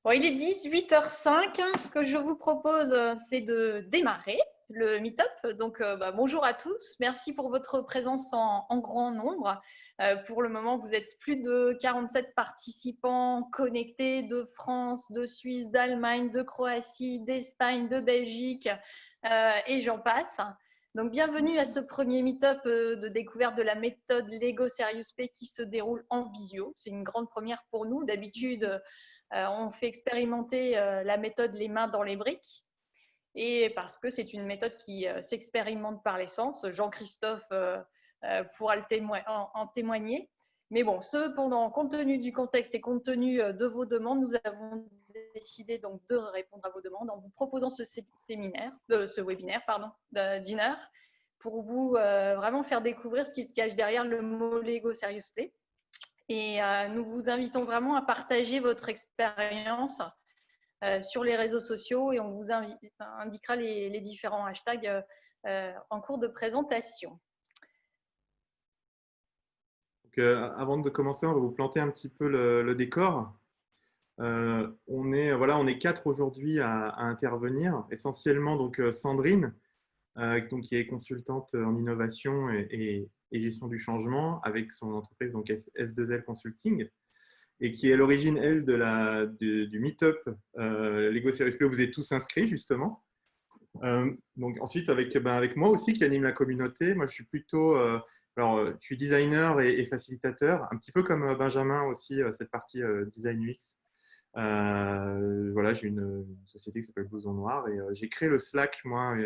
Bon, il est 18h05. Ce que je vous propose, c'est de démarrer le meet-up. Donc, bonjour à tous. Merci pour votre présence en grand nombre. Pour le moment, vous êtes plus de 47 participants connectés de France, de Suisse, d'Allemagne, de Croatie, d'Espagne, de Belgique et j'en passe. Donc, bienvenue à ce premier meet-up de découverte de la méthode Lego Serious Play qui se déroule en visio. C'est une grande première pour nous. D'habitude, on fait expérimenter la méthode les mains dans les briques, et parce que c'est une méthode qui s'expérimente par les sens. Jean-Christophe pourra en témoigner. Mais bon, cependant, compte tenu du contexte et compte tenu de vos demandes, nous avons décidé donc de répondre à vos demandes en vous proposant ce webinaire d'une heure pour vous vraiment faire découvrir ce qui se cache derrière le mot Lego Serious Play. Et nous vous invitons vraiment à partager votre expérience sur les réseaux sociaux, et on vous indiquera les différents hashtags en cours de présentation. Donc, avant de commencer, on va vous planter un petit peu le décor. On est 4 aujourd'hui à intervenir, essentiellement donc Sandrine, qui est consultante en innovation et gestion du changement avec son entreprise donc S2L Consulting, et qui est à l'origine, elle, du Meetup Lego Serious Play où vous êtes tous inscrits, justement. Donc ensuite, avec moi aussi, qui anime la communauté. Moi, je suis plutôt… je suis designer et facilitateur, un petit peu comme Benjamin aussi, cette partie design UX. J'ai une société qui s'appelle Blouson Noir, et j'ai créé le Slack, moi.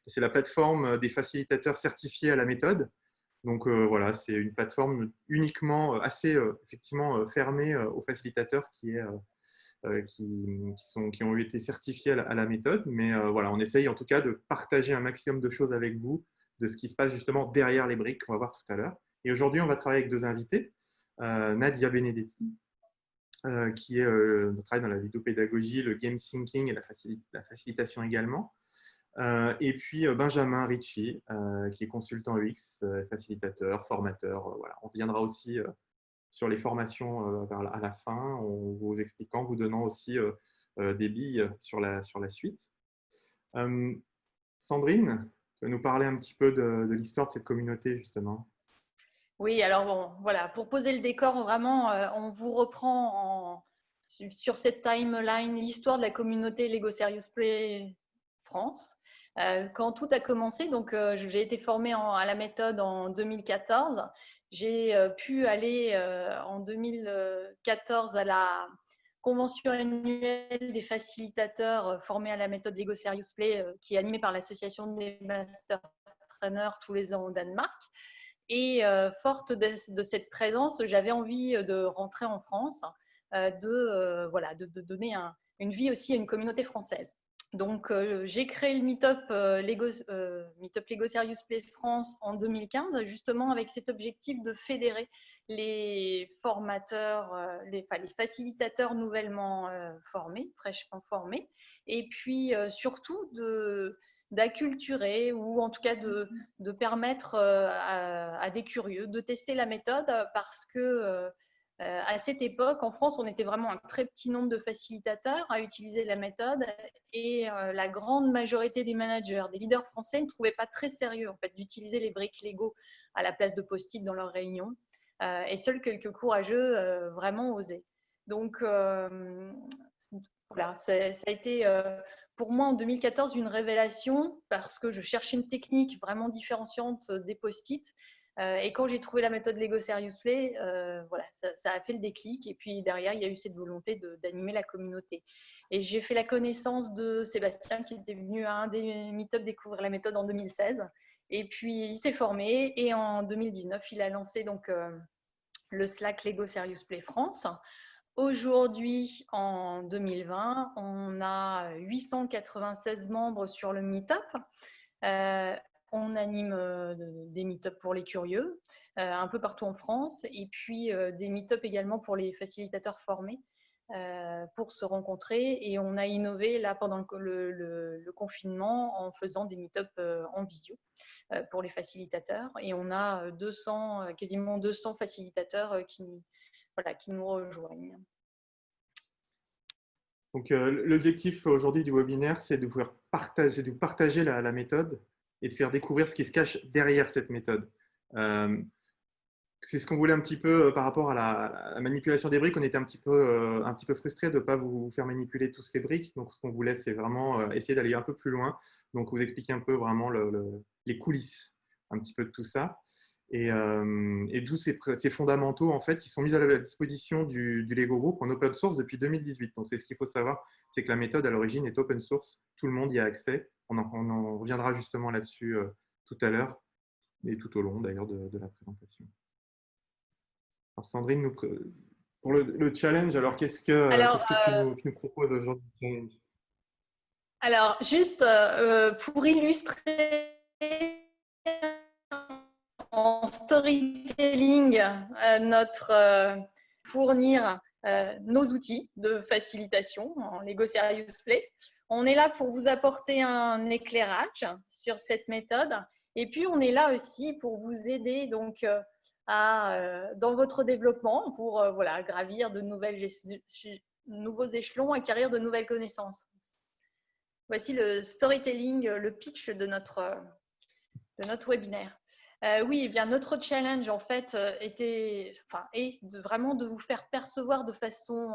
C'est la plateforme des facilitateurs certifiés à la méthode. Donc voilà, c'est une plateforme uniquement assez effectivement fermée aux facilitateurs qui ont été certifiés à la méthode. Mais voilà, on essaye en tout cas de partager un maximum de choses avec vous, de ce qui se passe justement derrière les briques qu'on va voir tout à l'heure. Et aujourd'hui, on va travailler avec 2 invités. Nadia Benedetti, qui travaille dans la vidéopédagogie, le game thinking et la facilitation également. Et puis Benjamin Ricci, qui est consultant UX, facilitateur, formateur. Voilà. On viendra aussi sur les formations à la fin, en vous expliquant, vous donnant aussi des billes sur la suite. Sandrine, tu vas nous parler un petit peu de l'histoire de cette communauté, justement. Oui, alors bon, voilà, pour poser le décor, vraiment, on vous reprend sur cette timeline l'histoire de la communauté Lego Serious Play France. Quand tout a commencé, donc j'ai été formée à la méthode en 2014. J'ai pu aller en 2014 à la convention annuelle des facilitateurs formés à la méthode Lego Serious Play, qui est animée par l'association des Master Trainers tous les ans au Danemark. Et forte de cette présence, j'avais envie de rentrer en France, de donner une vie aussi à une communauté française. Donc, j'ai créé le Meetup Lego Serious Play France en 2015, justement avec cet objectif de fédérer les formateurs, les facilitateurs nouvellement formés, fraîchement formés, et puis surtout d'acculturer, ou en tout cas de permettre à des curieux de tester la méthode, parce que à cette époque, en France, on était vraiment un très petit nombre de facilitateurs à utiliser la méthode, et la grande majorité des managers, des leaders français ne trouvaient pas très sérieux en fait d'utiliser les briques Lego à la place de post-it dans leurs réunions, et seuls quelques courageux vraiment osaient. Donc voilà, ça a été pour moi en 2014 une révélation, parce que je cherchais une technique vraiment différenciante des post-it. Et quand j'ai trouvé la méthode Lego Serious Play, voilà, ça a fait le déclic. Et puis derrière, il y a eu cette volonté d'animer la communauté. Et j'ai fait la connaissance de Sébastien, qui était venu à un des meet-up découvrir la méthode en 2016. Et puis il s'est formé, et en 2019, il a lancé donc le Slack Lego Serious Play France. Aujourd'hui, en 2020, on a 896 membres sur le Meetup. On anime des meet-up pour les curieux, un peu partout en France, et puis des meet-up également pour les facilitateurs formés pour se rencontrer. Et on a innové là pendant le confinement en faisant des meet-up en visio pour les facilitateurs. Et on a quasiment 200 facilitateurs qui nous rejoignent. Donc, l'objectif aujourd'hui du webinaire, c'est de vous partager la méthode et de faire découvrir ce qui se cache derrière cette méthode. C'est ce qu'on voulait un petit peu par rapport à la manipulation des briques. On était un petit peu frustré de ne pas vous faire manipuler tous les briques. Donc, ce qu'on voulait, c'est vraiment essayer d'aller un peu plus loin. Donc, vous expliquer un peu vraiment les coulisses un petit peu de tout ça. Et d'où ces fondamentaux en fait, qui sont mis à la disposition du Lego Group en open source depuis 2018. Donc, c'est ce qu'il faut savoir, c'est que la méthode à l'origine est open source. Tout le monde y a accès. On en reviendra justement là-dessus tout à l'heure et tout au long d'ailleurs de la présentation. Alors Sandrine, pour le challenge, alors qu'est-ce que tu nous proposes aujourd'hui? Alors, juste pour illustrer en storytelling fournir nos outils de facilitation en Lego Serious Play. On est là pour vous apporter un éclairage sur cette méthode. Et puis, on est là aussi pour vous aider donc, dans votre développement pour gravir de nouveaux échelons, acquérir de nouvelles connaissances. Voici le storytelling, le pitch de notre webinaire. Oui, eh bien, notre challenge, en fait, est vraiment de vous faire percevoir de façon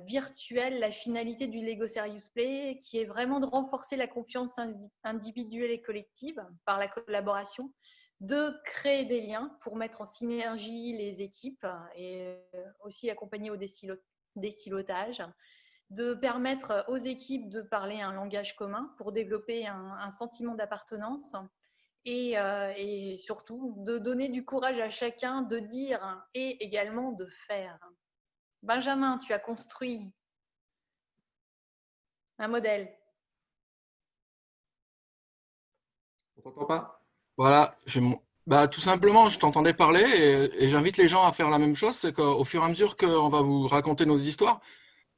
virtuelle la finalité du Lego Serious Play, qui est vraiment de renforcer la confiance individuelle et collective par la collaboration, de créer des liens pour mettre en synergie les équipes et aussi accompagner au désilotage, de permettre aux équipes de parler un langage commun pour développer un sentiment d'appartenance et surtout de donner du courage à chacun de dire et également de faire. Benjamin, tu as construit un modèle. On t'entend pas? Voilà, tout simplement, je t'entendais parler et j'invite les gens à faire la même chose. C'est qu'au fur et à mesure qu'on va vous raconter nos histoires,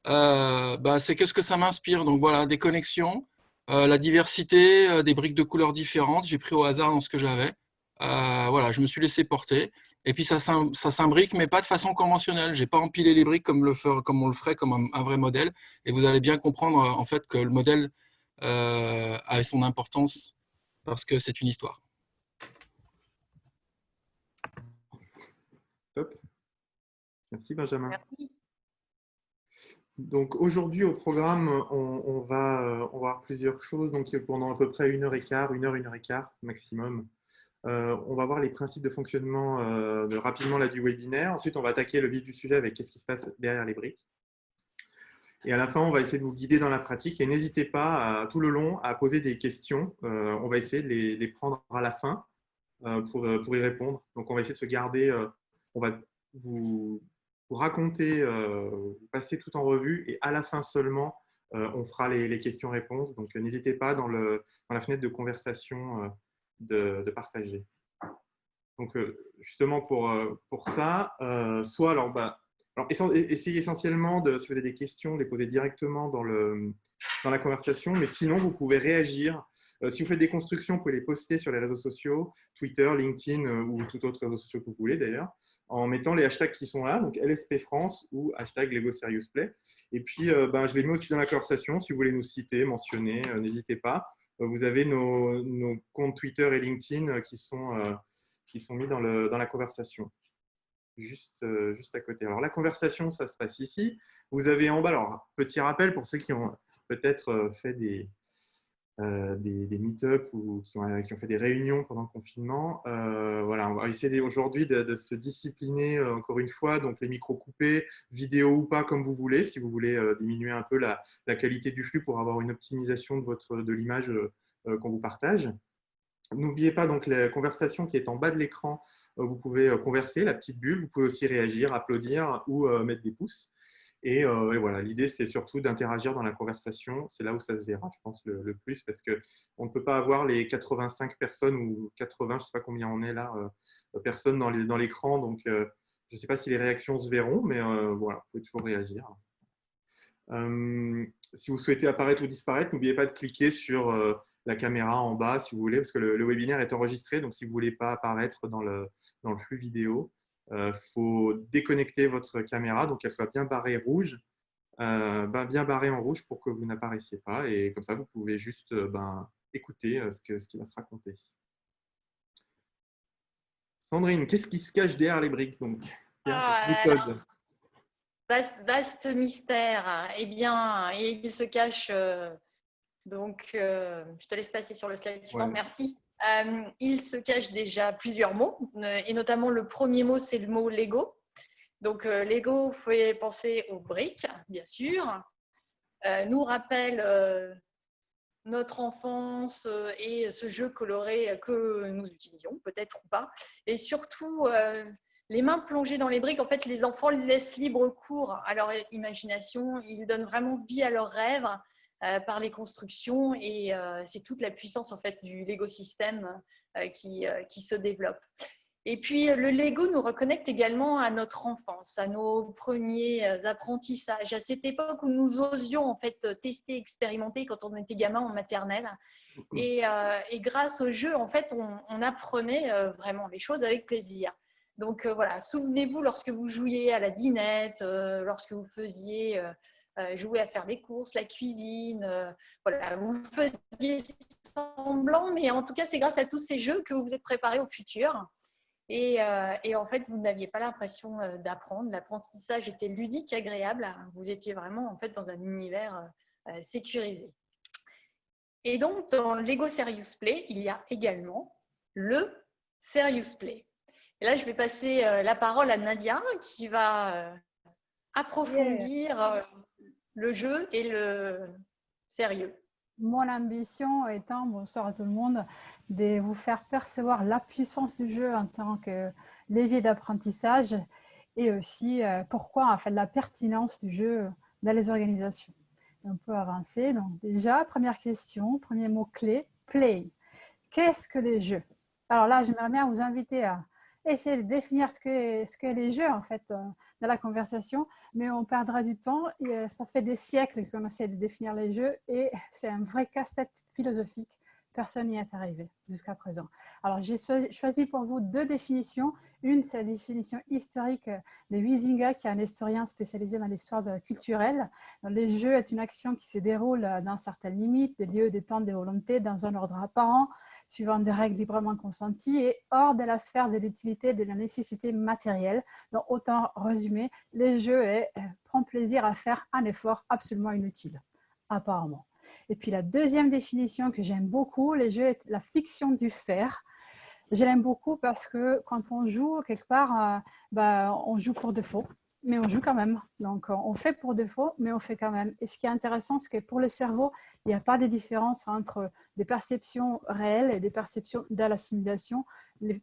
c'est qu'est-ce que ça m'inspire. Donc voilà, des connexions, la diversité, des briques de couleurs différentes. J'ai pris au hasard dans ce que j'avais. Voilà, je me suis laissé porter. Et puis ça s'imbrique, mais pas de façon conventionnelle. J'ai pas empilé les briques comme on le ferait comme un vrai modèle. Et vous allez bien comprendre en fait que le modèle a son importance parce que c'est une histoire. Top. Merci Benjamin. Merci. Donc aujourd'hui au programme, on va voir plusieurs choses. Donc pendant à peu près 1h15, 1h, 1h15 maximum. On va voir les principes de fonctionnement rapidement là, du webinaire. Ensuite, on va attaquer le vif du sujet avec qu'est-ce qui se passe derrière les briques. Et à la fin, on va essayer de vous guider dans la pratique. Et n'hésitez pas tout le long à poser des questions. On va essayer de les prendre à la fin pour y répondre. Donc, on va essayer de se garder. On va vous raconter, vous passer tout en revue. Et à la fin seulement, on fera les questions-réponses. Donc, n'hésitez pas dans la fenêtre de conversation de partager. Donc, justement, pour ça, soit alors, essayez essentiellement, si vous avez des questions, de les poser directement dans la conversation, mais sinon, vous pouvez réagir. Si vous faites des constructions, vous pouvez les poster sur les réseaux sociaux, Twitter, LinkedIn ou tout autre réseau social que vous voulez d'ailleurs, en mettant les hashtags qui sont là, donc LSP France ou hashtag Lego Serious Play. Et puis, je les mets aussi dans la conversation. Si vous voulez nous citer, mentionner, n'hésitez pas. Vous avez nos comptes Twitter et LinkedIn qui sont mis dans la conversation. Juste à côté. Alors, la conversation, ça se passe ici. Vous avez en bas, alors, petit rappel pour ceux qui ont peut-être fait des meet-up ou qui ont fait des réunions pendant le confinement. Voilà, on va essayer aujourd'hui de se discipliner encore une fois. Donc, les micros coupés, vidéo ou pas, comme vous voulez, si vous voulez diminuer un peu la qualité du flux pour avoir une optimisation de l'image qu'on vous partage. N'oubliez pas donc la conversation qui est en bas de l'écran. Vous pouvez converser, la petite bulle. Vous pouvez aussi réagir, applaudir ou mettre des pouces. Et voilà, l'idée, c'est surtout d'interagir dans la conversation. C'est là où ça se verra, je pense, le plus, parce qu'on ne peut pas avoir les 85 personnes ou 80, je ne sais pas combien on est là, personnes dans l'écran. Donc, je ne sais pas si les réactions se verront, mais voilà, vous pouvez toujours réagir. Si vous souhaitez apparaître ou disparaître, n'oubliez pas de cliquer sur la caméra en bas si vous voulez, parce que le webinaire est enregistré. Donc, si vous ne voulez pas apparaître dans le flux vidéo, il faut déconnecter votre caméra, donc qu'elle soit bien barrée rouge. bien barré en rouge pour que vous n'apparaissiez pas. Et comme ça, vous pouvez juste écouter ce qui va se raconter. Sandrine, qu'est-ce qui se cache derrière les briques donc, derrière cette méthode? Vaste mystère. Eh bien, il se cache, je te laisse passer sur le slide suivant, merci. Il se cache déjà plusieurs mots, et notamment le premier mot, c'est le mot Lego. Donc, Lego fait penser aux briques, bien sûr, nous rappelle notre enfance et ce jeu coloré que nous utilisions, peut-être ou pas. Et surtout, les mains plongées dans les briques, en fait, les enfants laissent libre cours à leur imagination. Ils donnent vraiment vie à leurs rêves par les constructions. Et c'est toute la puissance, en fait, du Lego système qui se développe. Et puis, le Lego nous reconnecte également à notre enfance, à nos premiers apprentissages, à cette époque où nous osions en fait tester, expérimenter quand on était gamin en maternelle. Et grâce au jeu, en fait, on apprenait vraiment les choses avec plaisir. Donc voilà, souvenez-vous lorsque vous jouiez à la dinette, lorsque vous faisiez jouer à faire les courses, la cuisine, voilà, vous faisiez semblant, mais en tout cas, c'est grâce à tous ces jeux que vous vous êtes préparés au futur. Et en fait, vous n'aviez pas l'impression d'apprendre. L'apprentissage était ludique, agréable. Vous étiez vraiment en fait dans un univers sécurisé. Et donc, dans Lego Serious Play, il y a également le Serious Play. Et là, je vais passer la parole à Nadia qui va approfondir le jeu et le sérieux. Mon ambition étant, bonsoir à tout le monde, de vous faire percevoir la puissance du jeu en tant que levier d'apprentissage et aussi pourquoi, en fait, la pertinence du jeu dans les organisations. On peut avancer. Donc déjà, première question, premier mot-clé, play. Qu'est-ce que les jeux? Alors là, j'aimerais bien vous inviter à essayer de définir ce que les jeux, en fait, dans la conversation, mais on perdra du temps. Et, ça fait des siècles qu'on essaie de définir les jeux et c'est un vrai casse-tête philosophique. Personne n'y est arrivé jusqu'à présent. Alors, j'ai choisi pour vous deux définitions. Une, c'est la définition historique de Huizinga, qui est un historien spécialisé dans l'histoire culturelle. Les jeux est une action qui se déroule dans certaines limites, des lieux, des temps, des volontés, dans un ordre apparent, suivant des règles librement consenties et hors de la sphère de l'utilité et de la nécessité matérielle. Donc, autant résumer, les jeux prend plaisir à faire un effort absolument inutile, apparemment. Et puis la deuxième définition que j'aime beaucoup, les jeux est la fiction du faire. Je l'aime beaucoup parce que quand on joue, quelque part, on joue pour défaut, mais on joue quand même. Donc, on fait pour défaut, mais on fait quand même. Et ce qui est intéressant, c'est que pour le cerveau, il n'y a pas de différence entre des perceptions réelles et des perceptions de la simulation.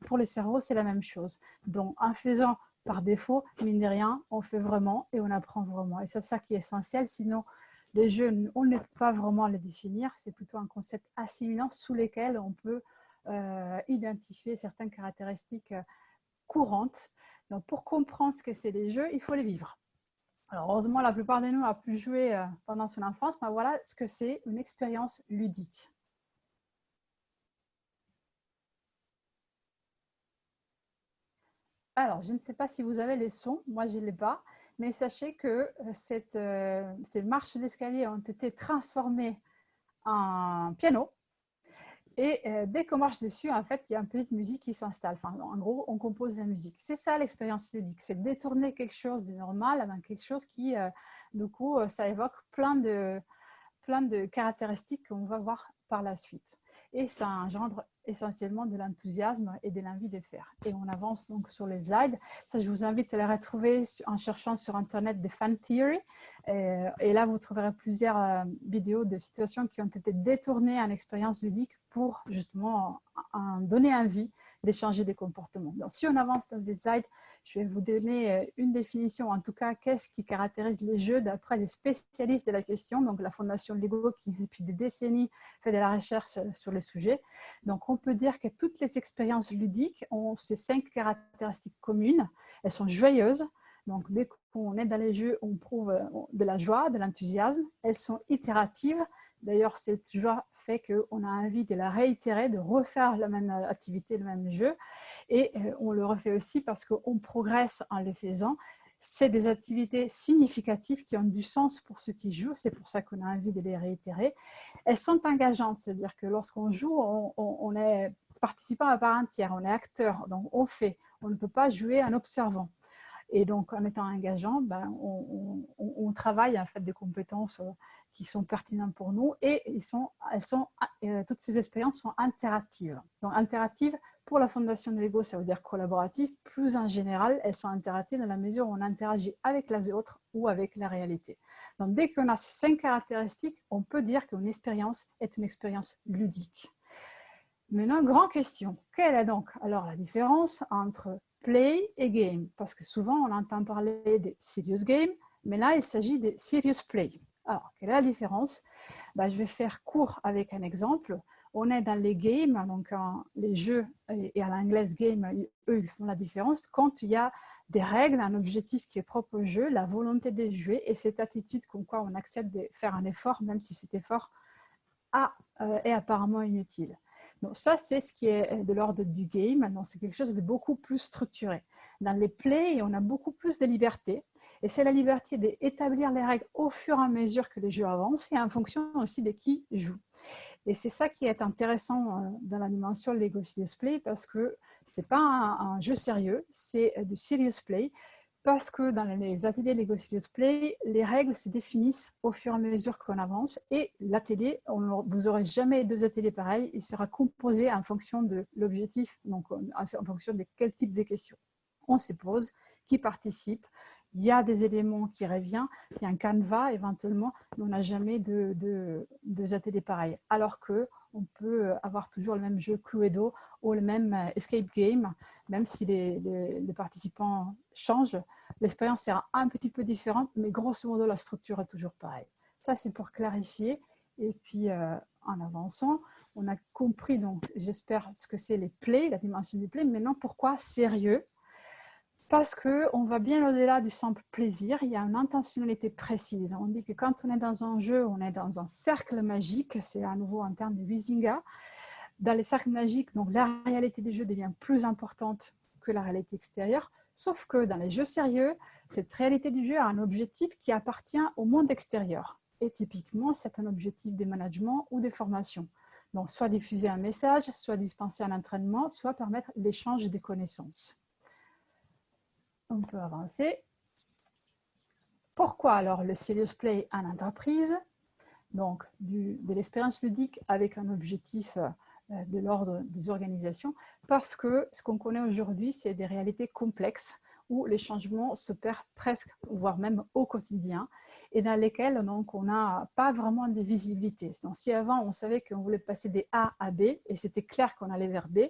Pour les cerveaux, c'est la même chose. Donc, en faisant par défaut, mine de rien, on fait vraiment et on apprend vraiment. Et c'est ça qui est essentiel. Sinon, les jeux, on ne peut pas vraiment les définir. C'est plutôt un concept assimilant sous lesquels on peut identifier certaines caractéristiques courantes. Donc, pour comprendre ce que c'est les jeux, il faut les vivre. Alors, heureusement, la plupart de nous a pu jouer pendant son enfance, mais voilà ce que c'est une expérience ludique. Alors, je ne sais pas si vous avez les sons, moi je ne l'ai pas, mais sachez que ces marches d'escalier ont été transformées en piano. Et dès qu'on marche dessus, en fait, il y a une petite musique qui s'installe. Enfin, en gros, on compose la musique. C'est ça l'expérience ludique, c'est détourner quelque chose de normal dans quelque chose qui, du coup, ça évoque plein de caractéristiques qu'on va voir par la suite. Et ça engendre essentiellement de l'enthousiasme et de l'envie de faire. Et on avance donc sur les slides. Ça, je vous invite à les retrouver en cherchant sur Internet des fan theory. Et là, vous trouverez plusieurs vidéos de situations qui ont été détournées en expérience ludique pour justement en donner envie d'échanger des comportements. Donc, si on avance dans les slides, je vais vous donner une définition, en tout cas, qu'est-ce qui caractérise les jeux d'après les spécialistes de la question, donc la Fondation Lego qui, depuis des décennies, fait de la recherche sur le sujet. Donc, on peut dire que toutes les expériences ludiques ont ces 5 caractéristiques communes. Elles sont joyeuses. Donc, dès qu'on est dans les jeux, on prouve de la joie, de l'enthousiasme. Elles sont itératives. D'ailleurs, cette joie fait qu'on a envie de la réitérer, de refaire la même activité, le même jeu. Et on le refait aussi parce qu'on progresse en le faisant. c'est des activités significatives qui ont du sens pour ceux qui jouent. C'est pour ça qu'on a envie de les réitérer. Elles sont engageantes, c'est-à-dire que lorsqu'on joue, on est participant à part entière, on est acteur, donc on fait. On ne peut pas jouer en observant. Et donc, en étant engageant, on travaille en fait des compétences qui sont pertinentes pour nous et toutes ces expériences sont interactives. Donc, interactives pour la Fondation de Lego, ça veut dire collaboratives. Plus en général, elles sont interactives dans la mesure où on interagit avec les autres ou avec la réalité. Donc, dès qu'on a ces 5 caractéristiques, on peut dire qu'une expérience est une expérience ludique. Maintenant, grande question. Quelle est donc alors la différence entre play et game? Parce que souvent, on entend parler de serious game, mais là, il s'agit de serious play. Alors, quelle est la différence? Je vais faire court avec un exemple. On est dans les games, donc les jeux, et à l'anglaise game, eux, ils font la différence. Quand il y a des règles, un objectif qui est propre au jeu, la volonté de jouer et cette attitude comme quoi on accepte de faire un effort, même si cet effort est apparemment inutile. Donc ça, c'est ce qui est de l'ordre du game. Donc c'est quelque chose de beaucoup plus structuré. Dans les plays, on a beaucoup plus de liberté. Et c'est la liberté d'établir les règles au fur et à mesure que les jeux avancent et en fonction aussi de qui joue. Et c'est ça qui est intéressant dans la dimension Lego Serious Play parce que ce n'est pas un jeu sérieux, c'est du serious play. Parce que dans les ateliers Lego Serious Play, les règles se définissent au fur et à mesure qu'on avance. Et l'atelier, vous n'aurez jamais 2 ateliers pareils. Il sera composé en fonction de l'objectif, donc en fonction de quel type de questions on se pose, qui participe. Il y a des éléments qui reviennent, il y a un canevas éventuellement, mais on n'a jamais 2 ateliers pareils. Alors qu'on peut avoir toujours le même jeu Cluedo ou le même escape game, même si les participants changent, l'expérience sera un petit peu différente, mais grosso modo, la structure est toujours pareille. Ça, c'est pour clarifier. Et puis, en avançant, on a compris, donc j'espère, ce que c'est les plays, la dimension du play. Maintenant, pourquoi sérieux? Parce qu'on va bien au-delà du simple plaisir, il y a une intentionnalité précise. On dit que quand on est dans un jeu, on est dans un cercle magique, c'est à nouveau en termes de Huizinga. Dans les cercles magiques, donc la réalité du jeu devient plus importante que la réalité extérieure, sauf que dans les jeux sérieux, cette réalité du jeu a un objectif qui appartient au monde extérieur. Et typiquement, c'est un objectif de management ou de formation. Donc, soit diffuser un message, soit dispenser un entraînement, soit permettre l'échange des connaissances. On peut avancer. Pourquoi alors le serious play en entreprise? Donc, de l'expérience ludique avec un objectif de l'ordre des organisations, parce que ce qu'on connaît aujourd'hui, c'est des réalités complexes où les changements s'opèrent presque, voire même au quotidien, et dans lesquels donc, on n'a pas vraiment de visibilité. Donc, si avant, on savait qu'on voulait passer des A à B, et c'était clair qu'on allait vers B,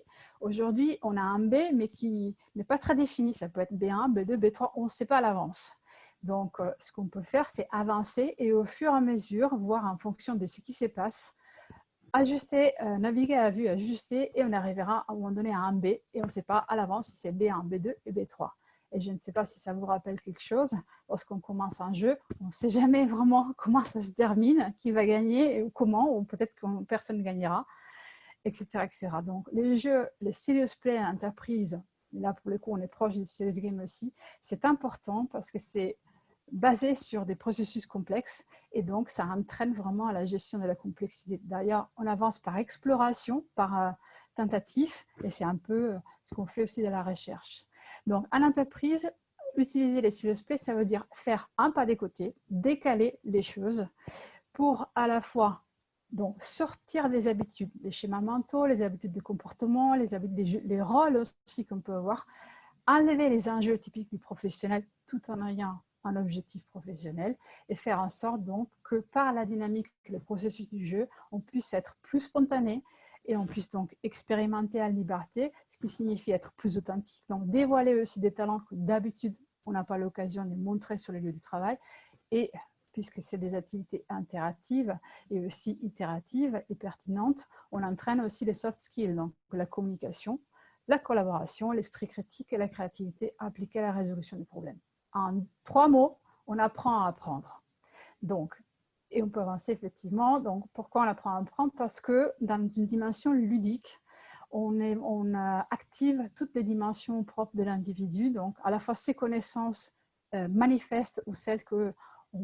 aujourd'hui, on a un B, mais qui n'est pas très défini. Ça peut être B1, B2, B3, on ne sait pas à l'avance. Donc, ce qu'on peut faire, c'est avancer et au fur et à mesure, voir en fonction de ce qui se passe, ajuster, naviguer à vue, ajuster, et on arrivera à un moment donné à un B, et on ne sait pas à l'avance si c'est B1, B2 et B3. Et je ne sais pas si ça vous rappelle quelque chose. Lorsqu'on commence un jeu, on ne sait jamais vraiment comment ça se termine, qui va gagner, ou comment, ou peut-être que personne ne gagnera, etc., etc. Donc, les jeux, les serious play à entreprise, là pour le coup, on est proche du serious game aussi, c'est important parce que c'est basé sur des processus complexes et donc ça entraîne vraiment à la gestion de la complexité. D'ailleurs, on avance par exploration, par tentative, et c'est un peu ce qu'on fait aussi dans la recherche. Donc, en entreprise, utiliser les serious play, ça veut dire faire un pas de côté, décaler les choses pour à la fois donc, sortir des habitudes, les schémas mentaux, les habitudes de comportement, les habitudes, les rôles aussi qu'on peut avoir, enlever les enjeux typiques du professionnel tout en ayant un objectif professionnel et faire en sorte donc que par la dynamique, le processus du jeu, on puisse être plus spontané et on puisse donc expérimenter en liberté, ce qui signifie être plus authentique. Donc dévoiler aussi des talents que d'habitude on n'a pas l'occasion de montrer sur les lieux de travail, et puisque c'est des activités interactives et aussi itératives et pertinentes, on entraîne aussi les soft skills, donc la communication, la collaboration, l'esprit critique et la créativité appliquée à la résolution des problèmes. En 3 mots, on apprend à apprendre. Donc, et on peut avancer effectivement. Donc, pourquoi on apprend à apprendre? Parce que dans une dimension ludique, on active toutes les dimensions propres de l'individu, donc à la fois ses connaissances manifestes ou celles qu'on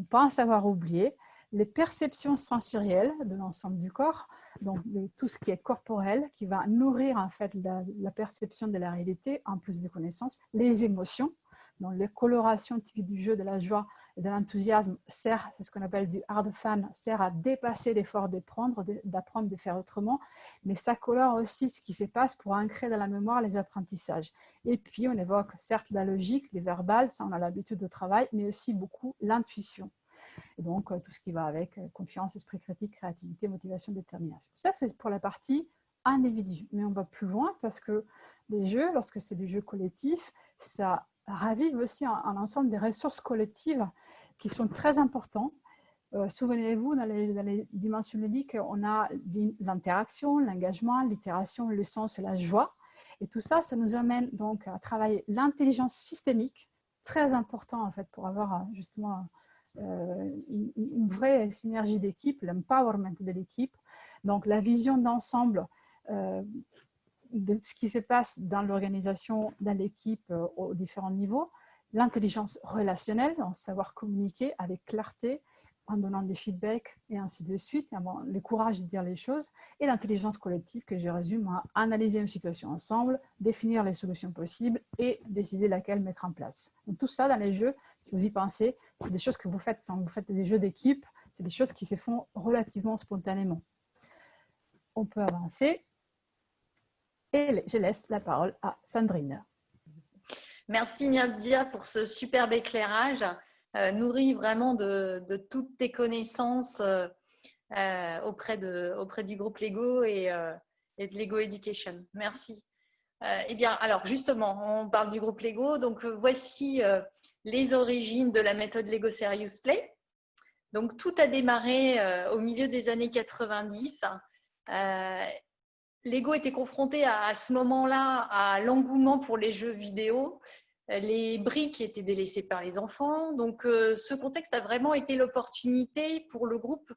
pense avoir oubliées, les perceptions sensorielles de l'ensemble du corps, donc tout ce qui est corporel, qui va nourrir en fait la perception de la réalité en plus des connaissances, les émotions, donc les colorations typiques du jeu, de la joie et de l'enthousiasme sert, c'est ce qu'on appelle du hard fan, sert à dépasser l'effort d'apprendre, de faire autrement, mais ça colore aussi ce qui se passe pour ancrer dans la mémoire les apprentissages. Et puis on évoque certes la logique, les verbales, ça on a l'habitude de travail, mais aussi beaucoup l'intuition. Et donc, tout ce qui va avec confiance, esprit critique, créativité, motivation, détermination. Ça, c'est pour la partie individu. Mais on va plus loin parce que les jeux, lorsque c'est des jeux collectifs, ça ravive aussi un ensemble des ressources collectives qui sont très importantes. Souvenez-vous, dans les dimensions ludiques, on a l'interaction, l'engagement, l'itération, le sens et la joie. Et tout ça, ça nous amène donc à travailler l'intelligence systémique, très important en fait pour avoir justement une vraie synergie d'équipe, l'empowerment de l'équipe, donc la vision d'ensemble de ce qui se passe dans l'organisation, dans l'équipe aux différents niveaux, l'intelligence relationnelle, savoir communiquer avec clarté, en donnant des feedbacks et ainsi de suite, avoir le courage de dire les choses, et l'intelligence collective que je résume à analyser une situation ensemble, définir les solutions possibles et décider laquelle mettre en place. Donc, tout ça dans les jeux, si vous y pensez, c'est des choses que vous faites quand vous faites des jeux d'équipe, c'est des choses qui se font relativement spontanément. On peut avancer et je laisse la parole à Sandrine. Merci Nadia pour ce superbe éclairage. Nourri vraiment de toutes tes connaissances auprès du groupe Lego et de Lego Education. Merci. Eh bien, alors justement, on parle du groupe Lego. Donc, voici les origines de la méthode Lego Serious Play. Donc, tout a démarré au milieu des années 90. Lego était confronté à ce moment-là à l'engouement pour les jeux vidéo. Les briques étaient délaissées par les enfants. Donc, ce contexte a vraiment été l'opportunité pour le groupe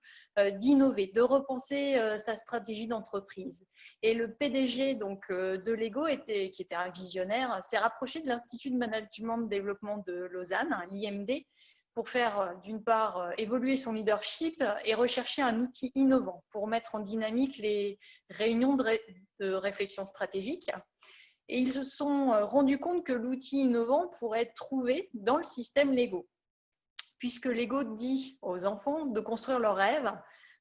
d'innover, de repenser sa stratégie d'entreprise. Et le PDG donc, de Lego, qui était un visionnaire, s'est rapproché de l'Institut de Management de Développement de Lausanne, l'IMD, pour faire, d'une part, évoluer son leadership et rechercher un outil innovant pour mettre en dynamique les réunions de réflexion stratégique. Et ils se sont rendus compte que l'outil innovant pourrait être trouvé dans le système Lego, puisque Lego dit aux enfants de construire leurs rêves.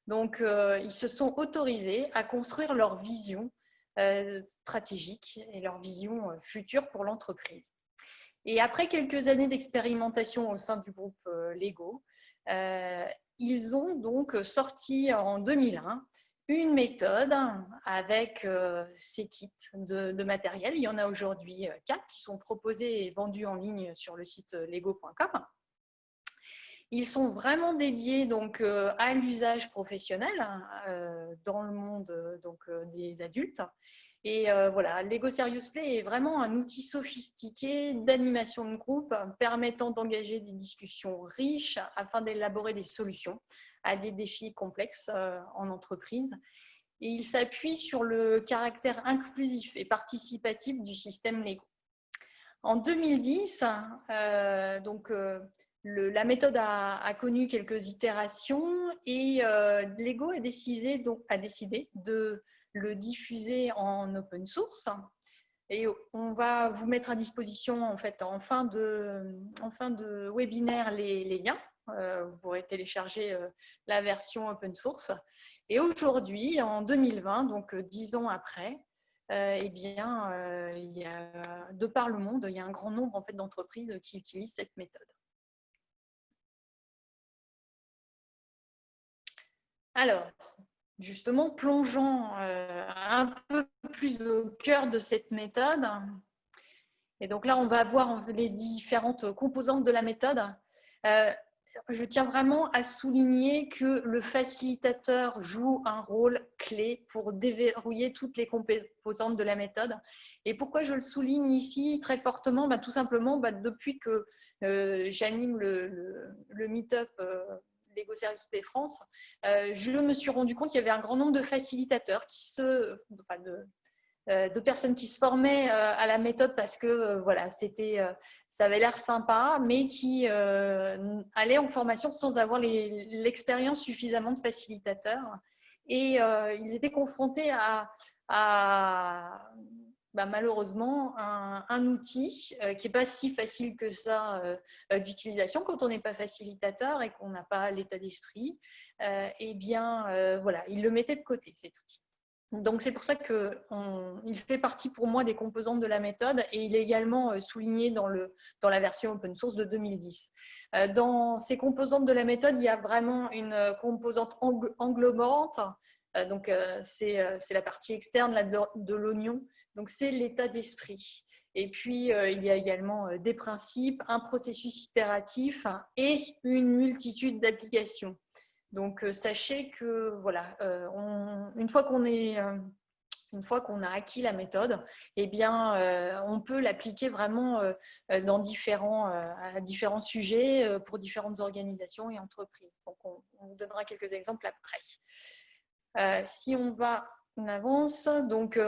Donc, ils se sont autorisés à construire leur vision stratégique et leur vision future pour l'entreprise. Et après quelques années d'expérimentation au sein du groupe Lego, ils ont donc sorti en 2001 une méthode avec ces kits de matériel. Il y en a aujourd'hui 4 qui sont proposés et vendus en ligne sur le site lego.com. Ils sont vraiment dédiés donc, à l'usage professionnel dans le monde donc, des adultes. Et voilà, Lego Serious Play est vraiment un outil sophistiqué d'animation de groupe permettant d'engager des discussions riches afin d'élaborer des solutions à des défis complexes en entreprise. Et il s'appuie sur le caractère inclusif et participatif du système Lego. En 2010, la méthode a connu quelques itérations et Lego a décidé de le diffuser en open source. Et on va vous mettre à disposition en fait en fin de webinaire les liens. Vous pourrez télécharger la version open source. Et aujourd'hui, en 2020, donc 10 ans après, eh bien, de par le monde, il y a un grand nombre en fait, d'entreprises qui utilisent cette méthode. Alors, justement, plongeons un peu plus au cœur de cette méthode. Et donc là, on va voir les différentes composantes de la méthode. Je tiens vraiment à souligner que le facilitateur joue un rôle clé pour déverrouiller toutes les composantes de la méthode. Et pourquoi je le souligne ici très fortement? Tout simplement, depuis que j'anime le meet-up Lego Serious Play France, je me suis rendu compte qu'il y avait un grand nombre de facilitateurs de personnes qui se formaient à la méthode parce que voilà, ça avait l'air sympa, mais qui allaient en formation sans avoir l'expérience suffisamment de facilitateurs. Et ils étaient confrontés à malheureusement un outil qui n'est pas si facile que ça d'utilisation quand on n'est pas facilitateur et qu'on n'a pas l'état d'esprit. Eh bien, voilà, ils le mettaient de côté, cet outil. Donc, c'est pour ça qu'il fait partie pour moi des composantes de la méthode et il est également souligné dans la version open source de 2010. Dans ces composantes de la méthode, il y a vraiment une composante englobante. Donc, c'est la partie externe là, de l'oignon. Donc, c'est l'état d'esprit. Et puis, il y a également des principes, un processus itératif et une multitude d'applications. Donc, sachez que voilà, une fois qu'on a acquis la méthode, eh bien, on peut l'appliquer vraiment à différents sujets pour différentes organisations et entreprises. Donc, on vous donnera quelques exemples après. Si on avance, donc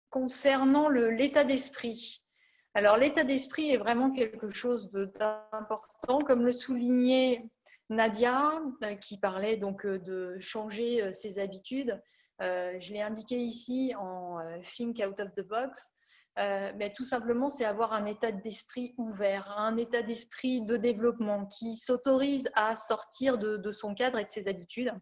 concernant l'état d'esprit. Alors, l'état d'esprit est vraiment quelque chose d'important, comme le soulignait Nadia, qui parlait donc de changer ses habitudes. Je l'ai indiqué ici en Think Out of the Box. Mais tout simplement, c'est avoir un état d'esprit ouvert, un état d'esprit de développement qui s'autorise à sortir de son cadre et de ses habitudes.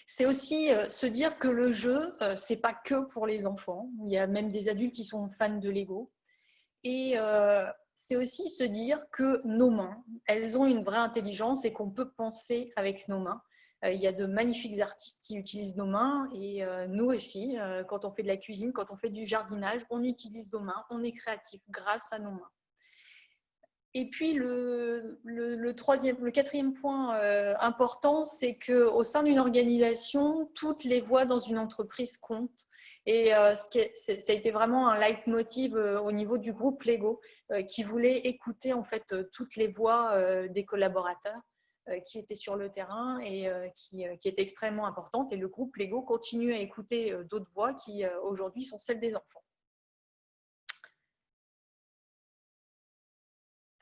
C'est aussi se dire que le jeu, c'est pas que pour les enfants. Il y a même des adultes qui sont fans de Lego. Et c'est aussi se dire que nos mains, elles ont une vraie intelligence et qu'on peut penser avec nos mains. Il y a de magnifiques artistes qui utilisent nos mains et nous aussi, quand on fait de la cuisine, quand on fait du jardinage, on utilise nos mains, on est créatif grâce à nos mains. Et puis, le quatrième point important, c'est qu'au sein d'une organisation, toutes les voix dans une entreprise comptent. Et ça a été vraiment un leitmotiv au niveau du groupe Lego qui voulait écouter en fait toutes les voix des collaborateurs qui étaient sur le terrain et qui étaient extrêmement importantes. Et le groupe Lego continue à écouter d'autres voix qui aujourd'hui sont celles des enfants.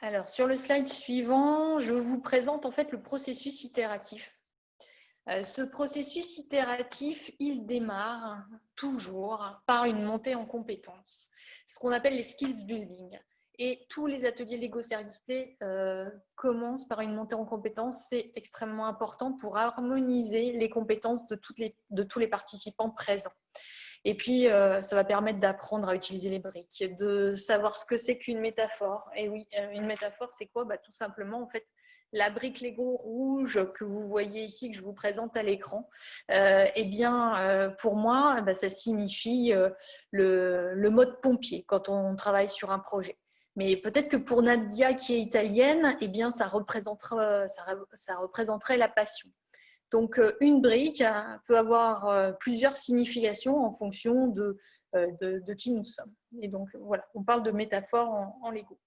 Alors, sur le slide suivant, je vous présente en fait le processus itératif. Ce processus itératif, il démarre toujours par une montée en compétences, ce qu'on appelle les skills building. Et tous les ateliers Lego Serious Play commencent par une montée en compétences. C'est extrêmement important pour harmoniser les compétences de tous les participants présents. Et puis, ça va permettre d'apprendre à utiliser les briques, de savoir ce que c'est qu'une métaphore. Et oui, une métaphore, c'est quoi ? Tout simplement, en fait, la brique Lego rouge que vous voyez ici, que je vous présente à l'écran, eh bien, pour moi, ça signifie le mode pompier quand on travaille sur un projet. Mais peut-être que pour Nadia, qui est italienne, eh bien, ça représenterait la passion. Donc, une brique peut avoir plusieurs significations en fonction de qui nous sommes. Et donc, voilà, on parle de métaphore en Lego.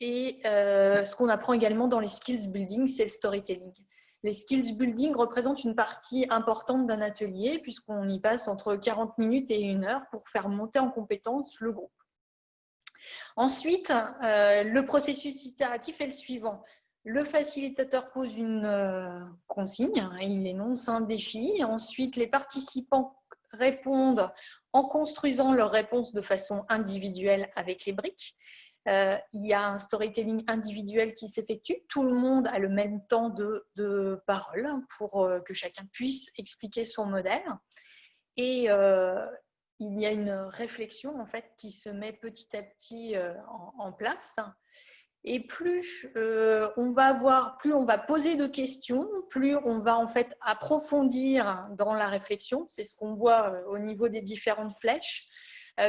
Ce qu'on apprend également dans les skills building, c'est le storytelling. Les skills building représentent une partie importante d'un atelier puisqu'on y passe entre 40 minutes et 1 heure pour faire monter en compétence le groupe. Ensuite, le processus itératif est le suivant. Le facilitateur pose une consigne, il énonce un défi. Ensuite, les participants répondent en construisant leur réponse de façon individuelle avec les briques. Il y a un storytelling individuel qui s'effectue. Tout le monde a le même temps de parole pour que chacun puisse expliquer son modèle. Et il y a une réflexion en fait, qui se met petit à petit en place. Et plus on va poser de questions, plus on va en fait approfondir dans la réflexion. C'est ce qu'on voit au niveau des différentes flèches.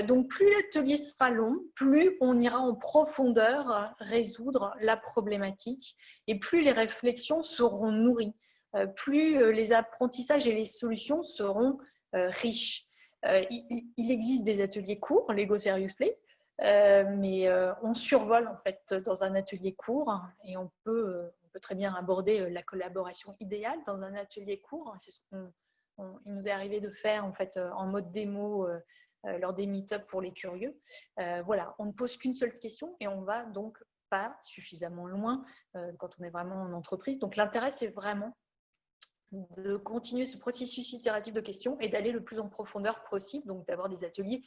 Donc, plus l'atelier sera long, plus on ira en profondeur résoudre la problématique et plus les réflexions seront nourries, plus les apprentissages et les solutions seront riches. Il existe des ateliers courts, Lego Serious Play, mais on survole en fait dans un atelier court et on peut très bien aborder la collaboration idéale dans un atelier court. C'est ce qu'on il nous est arrivé de faire en fait en mode démo lors des meet-up pour les curieux. Voilà, on ne pose qu'une seule question et on va donc pas suffisamment loin quand on est vraiment en entreprise. Donc l'intérêt, c'est vraiment de continuer ce processus itératif de questions et d'aller le plus en profondeur possible, donc d'avoir des ateliers.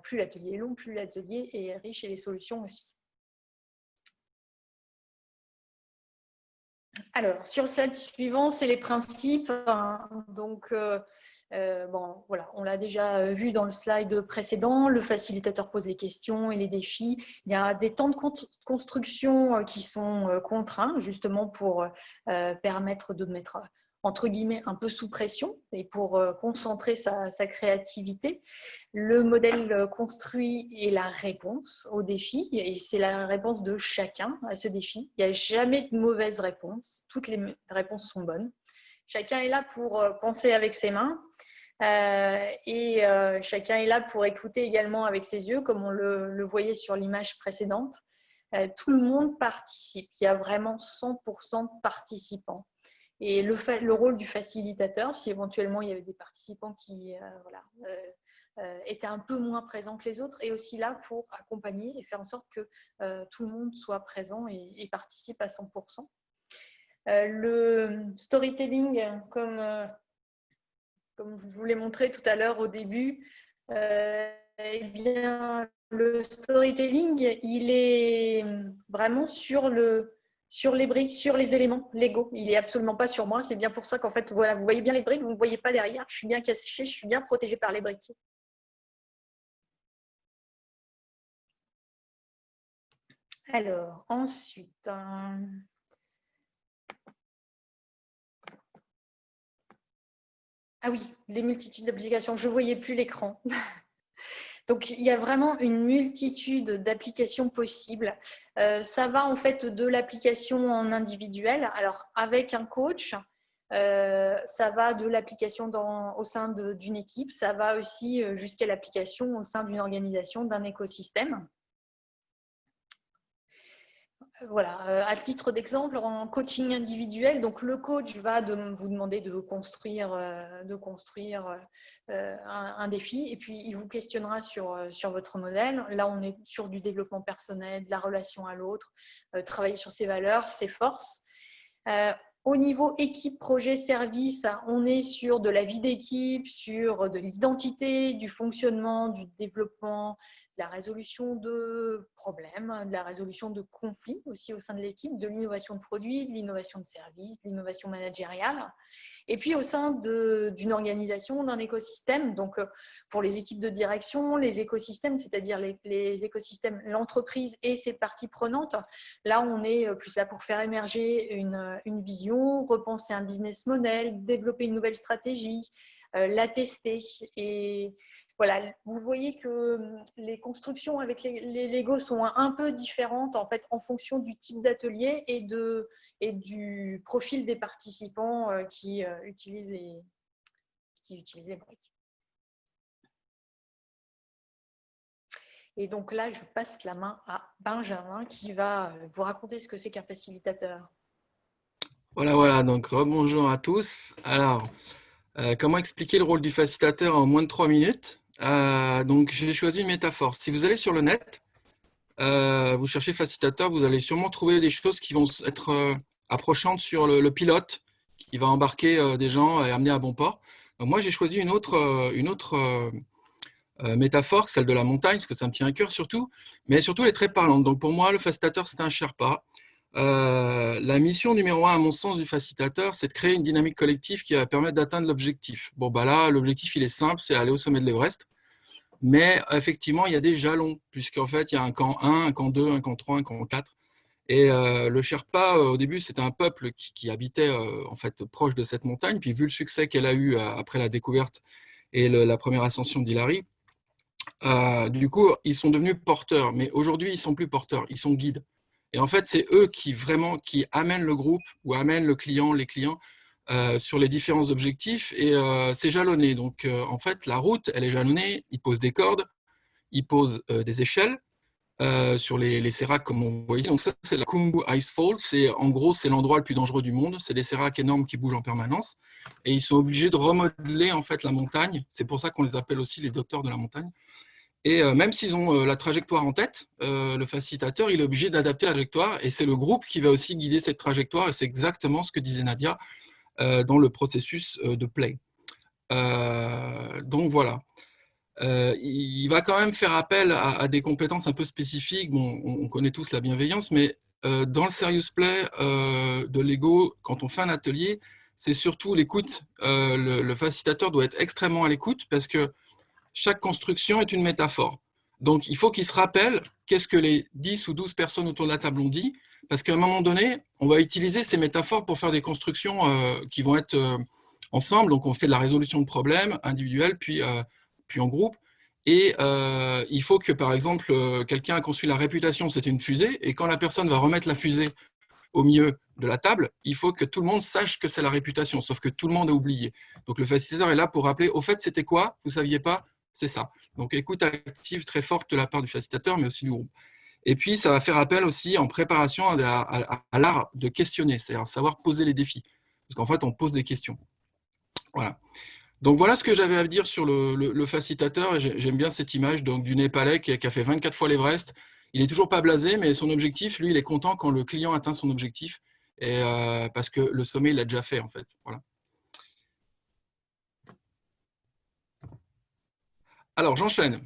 Plus l'atelier est long, plus l'atelier est riche et les solutions aussi. Alors, sur le slide suivant, c'est les principes. Donc, bon, voilà, on l'a déjà vu dans le slide précédent. Le facilitateur pose les questions et les défis. Il y a des temps de construction qui sont contraints, justement pour permettre de mettre entre guillemets un peu sous pression et pour concentrer sa créativité. Le modèle construit est la réponse au défi et c'est la réponse de chacun à ce défi. Il n'y a jamais de mauvaise réponse. Toutes les réponses sont bonnes. Chacun est là pour penser avec ses mains et chacun est là pour écouter également avec ses yeux, comme on le voyait sur l'image précédente. Tout le monde participe. Il y a vraiment 100% de participants. Et le rôle du facilitateur, si éventuellement il y avait des participants qui étaient un peu moins présents que les autres, est aussi là pour accompagner et faire en sorte que tout le monde soit présent et participe à 100%. Le storytelling, comme je vous l'ai montré tout à l'heure au début, eh bien, le storytelling, il est vraiment sur les briques, sur les éléments Lego. Il n'est absolument pas sur moi. C'est bien pour ça qu'en fait, voilà, vous voyez bien les briques, vous ne me voyez pas derrière. Je suis bien cachée, je suis bien protégée par les briques. Alors, ensuite, ah oui, les multitudes d'applications. Je ne voyais plus l'écran. Donc, il y a vraiment une multitude d'applications possibles. Ça va en fait de l'application en individuel. Alors, avec un coach, ça va de l'application au sein d'une équipe. Ça va aussi jusqu'à l'application au sein d'une organisation, d'un écosystème. Voilà, à titre d'exemple, en coaching individuel, donc le coach va vous demander de construire un défi et puis il vous questionnera sur votre modèle. Là, on est sur du développement personnel, de la relation à l'autre, travailler sur ses valeurs, ses forces. Au niveau équipe, projet, service, on est sur de la vie d'équipe, sur de l'identité, du fonctionnement, du développement, de la résolution de problèmes, de la résolution de conflits aussi au sein de l'équipe, de l'innovation de produits, de l'innovation de services, de l'innovation managériale. Et puis au sein d'une organisation, d'un écosystème, donc pour les équipes de direction, les écosystèmes, c'est-à-dire les écosystèmes, l'entreprise et ses parties prenantes, là on est plus là pour faire émerger une vision, repenser un business model, développer une nouvelle stratégie, la tester. Et voilà, vous voyez que les constructions avec les Lego sont un peu différentes en fait en fonction du type d'atelier et du profil des participants qui utilisent les briques. Et donc là, je passe la main à Benjamin qui va vous raconter ce que c'est qu'un facilitateur. Voilà, donc rebonjour à tous. Alors, comment expliquer le rôle du facilitateur en moins de 3 minutes? Donc, j'ai choisi une métaphore. Si vous allez sur le net, vous cherchez facilitateur, vous allez sûrement trouver des choses qui vont être approchantes sur le pilote qui va embarquer des gens et amener à bon port. Donc, moi, j'ai choisi une autre métaphore, celle de la montagne, parce que ça me tient à cœur surtout, mais surtout elle est très parlante. Donc, pour moi, le facilitateur, c'est un Sherpa. La mission numéro 1, à mon sens, du facilitateur, c'est de créer une dynamique collective qui va permettre d'atteindre l'objectif. Bon, bah là, l'objectif, il est simple, c'est aller au sommet de l'Everest. Mais effectivement, il y a des jalons, puisqu'en fait, il y a un camp 1, un camp 2, un camp 3, un camp 4. Et le Sherpa, au début, c'était un peuple qui habitait en fait proche de cette montagne. Puis, vu le succès qu'elle a eu après la découverte et la première ascension d'Hilary, du coup, ils sont devenus porteurs. Mais aujourd'hui, ils ne sont plus porteurs, ils sont guides. Et en fait, c'est eux qui amènent le groupe ou amènent les clients sur les différents objectifs. Et c'est jalonné. Donc, en fait, la route, elle est jalonnée. Ils posent des cordes, ils posent des échelles. sur les séracs comme on voit ici. Donc ça, c'est la Khumbu Icefall. En gros, c'est l'endroit le plus dangereux du monde. C'est des séracs énormes qui bougent en permanence. Et ils sont obligés de remodeler en fait la montagne. C'est pour ça qu'on les appelle aussi les docteurs de la montagne. Et même s'ils ont la trajectoire en tête, le facilitateur, il est obligé d'adapter la trajectoire. Et c'est le groupe qui va aussi guider cette trajectoire. Et c'est exactement ce que disait Nadia dans le processus de play. Donc voilà. Il va quand même faire appel à des compétences un peu spécifiques. Bon, on connaît tous la bienveillance, mais dans le serious play de Lego, quand on fait un atelier, c'est surtout l'écoute. Le facilitateur doit être extrêmement à l'écoute parce que chaque construction est une métaphore. Donc, il faut qu'il se rappelle qu'est-ce que les 10 ou 12 personnes autour de la table ont dit, parce qu'à un moment donné, on va utiliser ces métaphores pour faire des constructions qui vont être ensemble. Donc, on fait de la résolution de problèmes individuels, puis en groupe. Et il faut que, par exemple, quelqu'un a construit la réputation, c'est une fusée, et quand la personne va remettre la fusée au milieu de la table, il faut que tout le monde sache que c'est la réputation, sauf que tout le monde a oublié. Donc, le facilitateur est là pour rappeler, au fait, c'était quoi? Vous ne saviez pas? C'est ça. Donc, écoute active très forte de la part du facilitateur, mais aussi du groupe. Et puis, ça va faire appel aussi en préparation à l'art de questionner, c'est-à-dire savoir poser les défis. Parce qu'en fait, on pose des questions. Voilà. Donc, voilà ce que j'avais à dire sur le facilitateur. J'aime bien cette image du Népalais qui a fait 24 fois l'Everest. Il n'est toujours pas blasé, mais son objectif, lui, il est content quand le client atteint son objectif. Et, parce que le sommet, il l'a déjà fait, en fait. Voilà. Alors, j'enchaîne.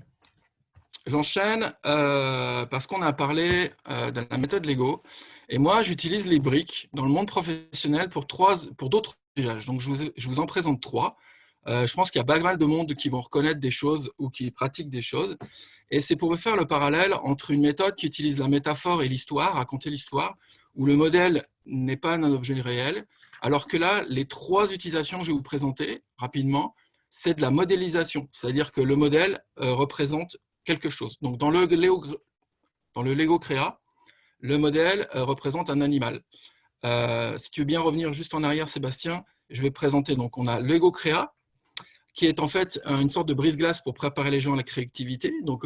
Parce qu'on a parlé de la méthode Lego. Et moi, j'utilise les briques dans le monde professionnel pour d'autres usages. Donc, je vous en présente 3. Je pense qu'il y a pas mal de monde qui vont reconnaître des choses ou qui pratiquent des choses. Et c'est pour faire le parallèle entre une méthode qui utilise la métaphore et l'histoire, raconter l'histoire, où le modèle n'est pas un objet réel, alors que là, les 3 utilisations que je vais vous présenter rapidement, c'est de la modélisation, c'est-à-dire que le modèle représente quelque chose. Donc, dans le Lego Créa, le modèle représente un animal. Si tu veux bien revenir juste en arrière, Sébastien, je vais présenter. Donc, on a Lego Créa, qui est en fait une sorte de brise-glace pour préparer les gens à la créativité. Donc,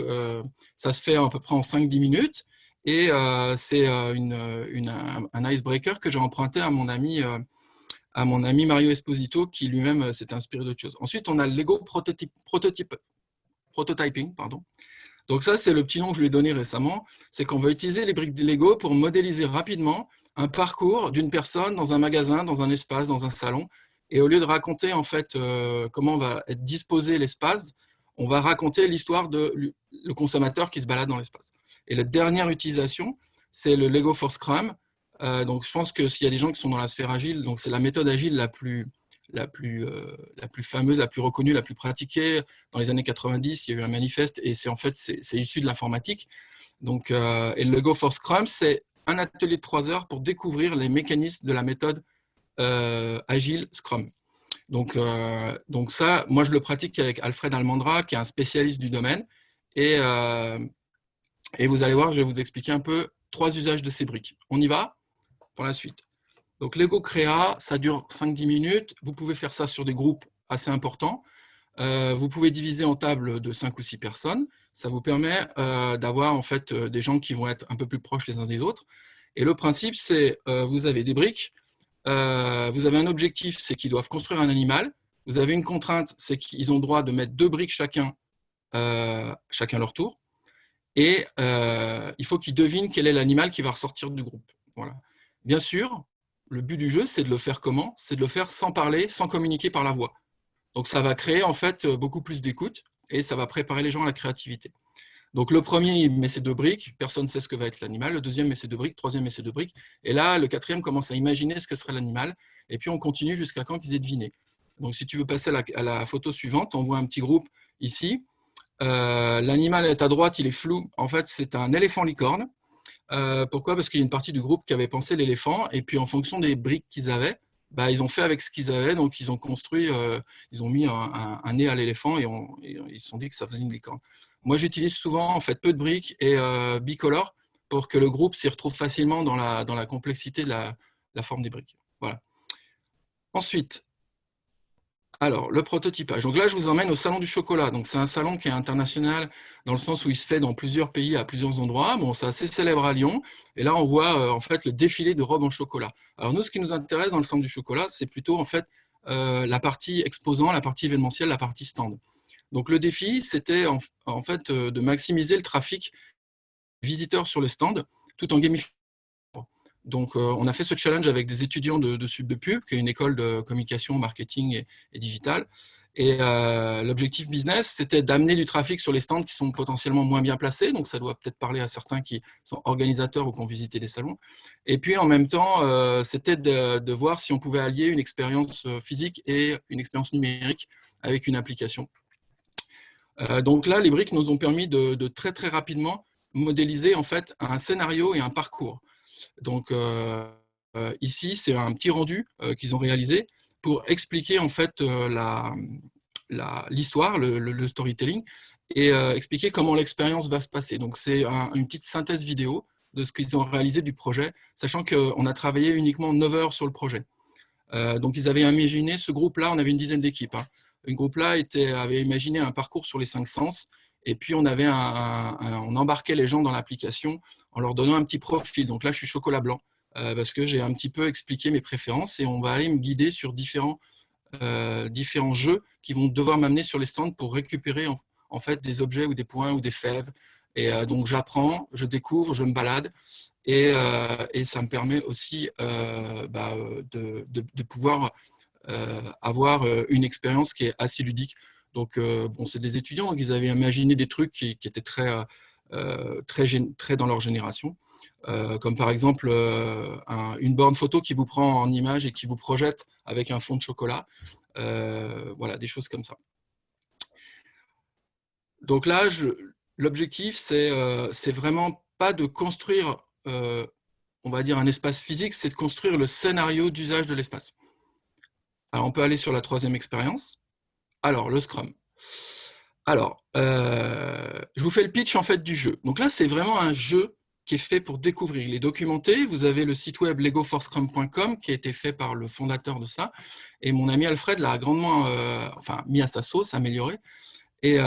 ça se fait à peu près en 5-10 minutes. Et c'est un icebreaker que j'ai emprunté à mon ami Mario Esposito, qui lui-même s'est inspiré d'autres choses. Ensuite, on a le Lego prototyping. Pardon. Donc ça, c'est le petit nom que je lui ai donné récemment. C'est qu'on va utiliser les briques de Lego pour modéliser rapidement un parcours d'une personne dans un magasin, dans un espace, dans un salon. Et au lieu de raconter en fait comment va être disposé l'espace, on va raconter l'histoire de le consommateur qui se balade dans l'espace. Et la dernière utilisation, c'est le Lego for Scrum. Donc je pense que s'il y a des gens qui sont dans la sphère agile, donc c'est la méthode agile la plus fameuse, la plus reconnue, la plus pratiquée. Dans les années 90, il y a eu un manifeste et c'est issu de l'informatique. Donc, et le Lego for Scrum, c'est un atelier de 3 heures pour découvrir les mécanismes de la méthode agile Scrum. Donc ça, moi je le pratique avec Alfred Almendra, qui est un spécialiste du domaine. Et vous allez voir, je vais vous expliquer un peu 3 usages de ces briques. On y va pour la suite. Donc, Lego Créa, ça dure 5-10 minutes. Vous pouvez faire ça sur des groupes assez importants. Vous pouvez diviser en tables de 5 ou 6 personnes. Ça vous permet d'avoir en fait des gens qui vont être un peu plus proches les uns des autres. Et le principe, c'est vous avez des briques. Vous avez un objectif, c'est qu'ils doivent construire un animal. Vous avez une contrainte, c'est qu'ils ont le droit de mettre 2 briques chacun leur tour. Et il faut qu'ils devinent quel est l'animal qui va ressortir du groupe. Voilà. Bien sûr, le but du jeu, c'est de le faire comment? C'est de le faire sans parler, sans communiquer par la voix. Donc, ça va créer en fait beaucoup plus d'écoute et ça va préparer les gens à la créativité. Donc, le premier, il met ses 2 briques. Personne ne sait ce que va être l'animal. Le deuxième met ses 2 briques. Le troisième met ses 2 briques. Et là, le quatrième commence à imaginer ce que serait l'animal. Et puis, on continue jusqu'à quand qu'ils aient deviné. Donc, si tu veux passer à la photo suivante, on voit un petit groupe ici. L'animal est à droite, il est flou. En fait, c'est un éléphant licorne. Pourquoi? Parce qu'il y a une partie du groupe qui avait pensé l'éléphant, et puis en fonction des briques qu'ils avaient, ils ont fait avec ce qu'ils avaient, donc ils ont construit, ils ont mis un nez à l'éléphant et ils se sont dit que ça faisait une licorne. Moi, j'utilise souvent en fait peu de briques et bicolore pour que le groupe s'y retrouve facilement dans la complexité de la forme des briques. Voilà. Ensuite, Alors, le prototypage. Donc là, je vous emmène au Salon du Chocolat. Donc, c'est un salon qui est international dans le sens où il se fait dans plusieurs pays, à plusieurs endroits. Bon, c'est assez célèbre à Lyon. Et là, on voit en fait le défilé de robes en chocolat. Alors, nous, ce qui nous intéresse dans le Salon du Chocolat, c'est plutôt en fait la partie exposant, la partie événementielle, la partie stand. Donc, le défi, c'était en fait de maximiser le trafic visiteurs sur les stands, tout en gamifiant. Donc, on a fait ce challenge avec des étudiants de Sub de Pub, qui est une école de communication, marketing et digital. Et l'objectif business, c'était d'amener du trafic sur les stands qui sont potentiellement moins bien placés. Donc, ça doit peut-être parler à certains qui sont organisateurs ou qui ont visité les salons. Et puis, en même temps, c'était de voir si on pouvait allier une expérience physique et une expérience numérique avec une application. Donc là, les briques nous ont permis de très, très rapidement modéliser en fait un scénario et un parcours. Donc ici, c'est un petit rendu qu'ils ont réalisé pour expliquer en fait l'histoire, le storytelling, et expliquer comment l'expérience va se passer. Donc c'est une petite synthèse vidéo de ce qu'ils ont réalisé du projet, sachant qu'on a travaillé uniquement 9 heures sur le projet. Donc ils avaient imaginé, ce groupe-là, on avait une dizaine d'équipes. Hein. Un groupe-là avait imaginé un parcours sur les 5 sens, et puis on embarquait les gens dans l'application en leur donnant un petit profil. Donc là, je suis chocolat blanc, parce que j'ai un petit peu expliqué mes préférences, et on va aller me guider sur différents jeux qui vont devoir m'amener sur les stands pour récupérer en fait des objets ou des points ou des fèves. Et donc j'apprends, je découvre, je me balade, et ça me permet aussi de pouvoir avoir une expérience qui est assez ludique. Donc, bon, c'est des étudiants, donc ils avaient imaginé des trucs qui étaient très dans leur génération, comme par exemple une borne photo qui vous prend en image et qui vous projette avec un fond de chocolat. Voilà, des choses comme ça. Donc là, l'objectif, c'est vraiment pas de construire, on va dire, un espace physique, c'est de construire le scénario d'usage de l'espace. Alors, on peut aller sur la troisième expérience. Alors, le Scrum. Alors, je vous fais le pitch en fait du jeu. Donc là, c'est vraiment un jeu qui est fait pour découvrir. Il est documenté. Vous avez le site web legoforscrum.com qui a été fait par le fondateur de ça. Et mon ami Alfred l'a grandement mis à sa sauce, amélioré. Et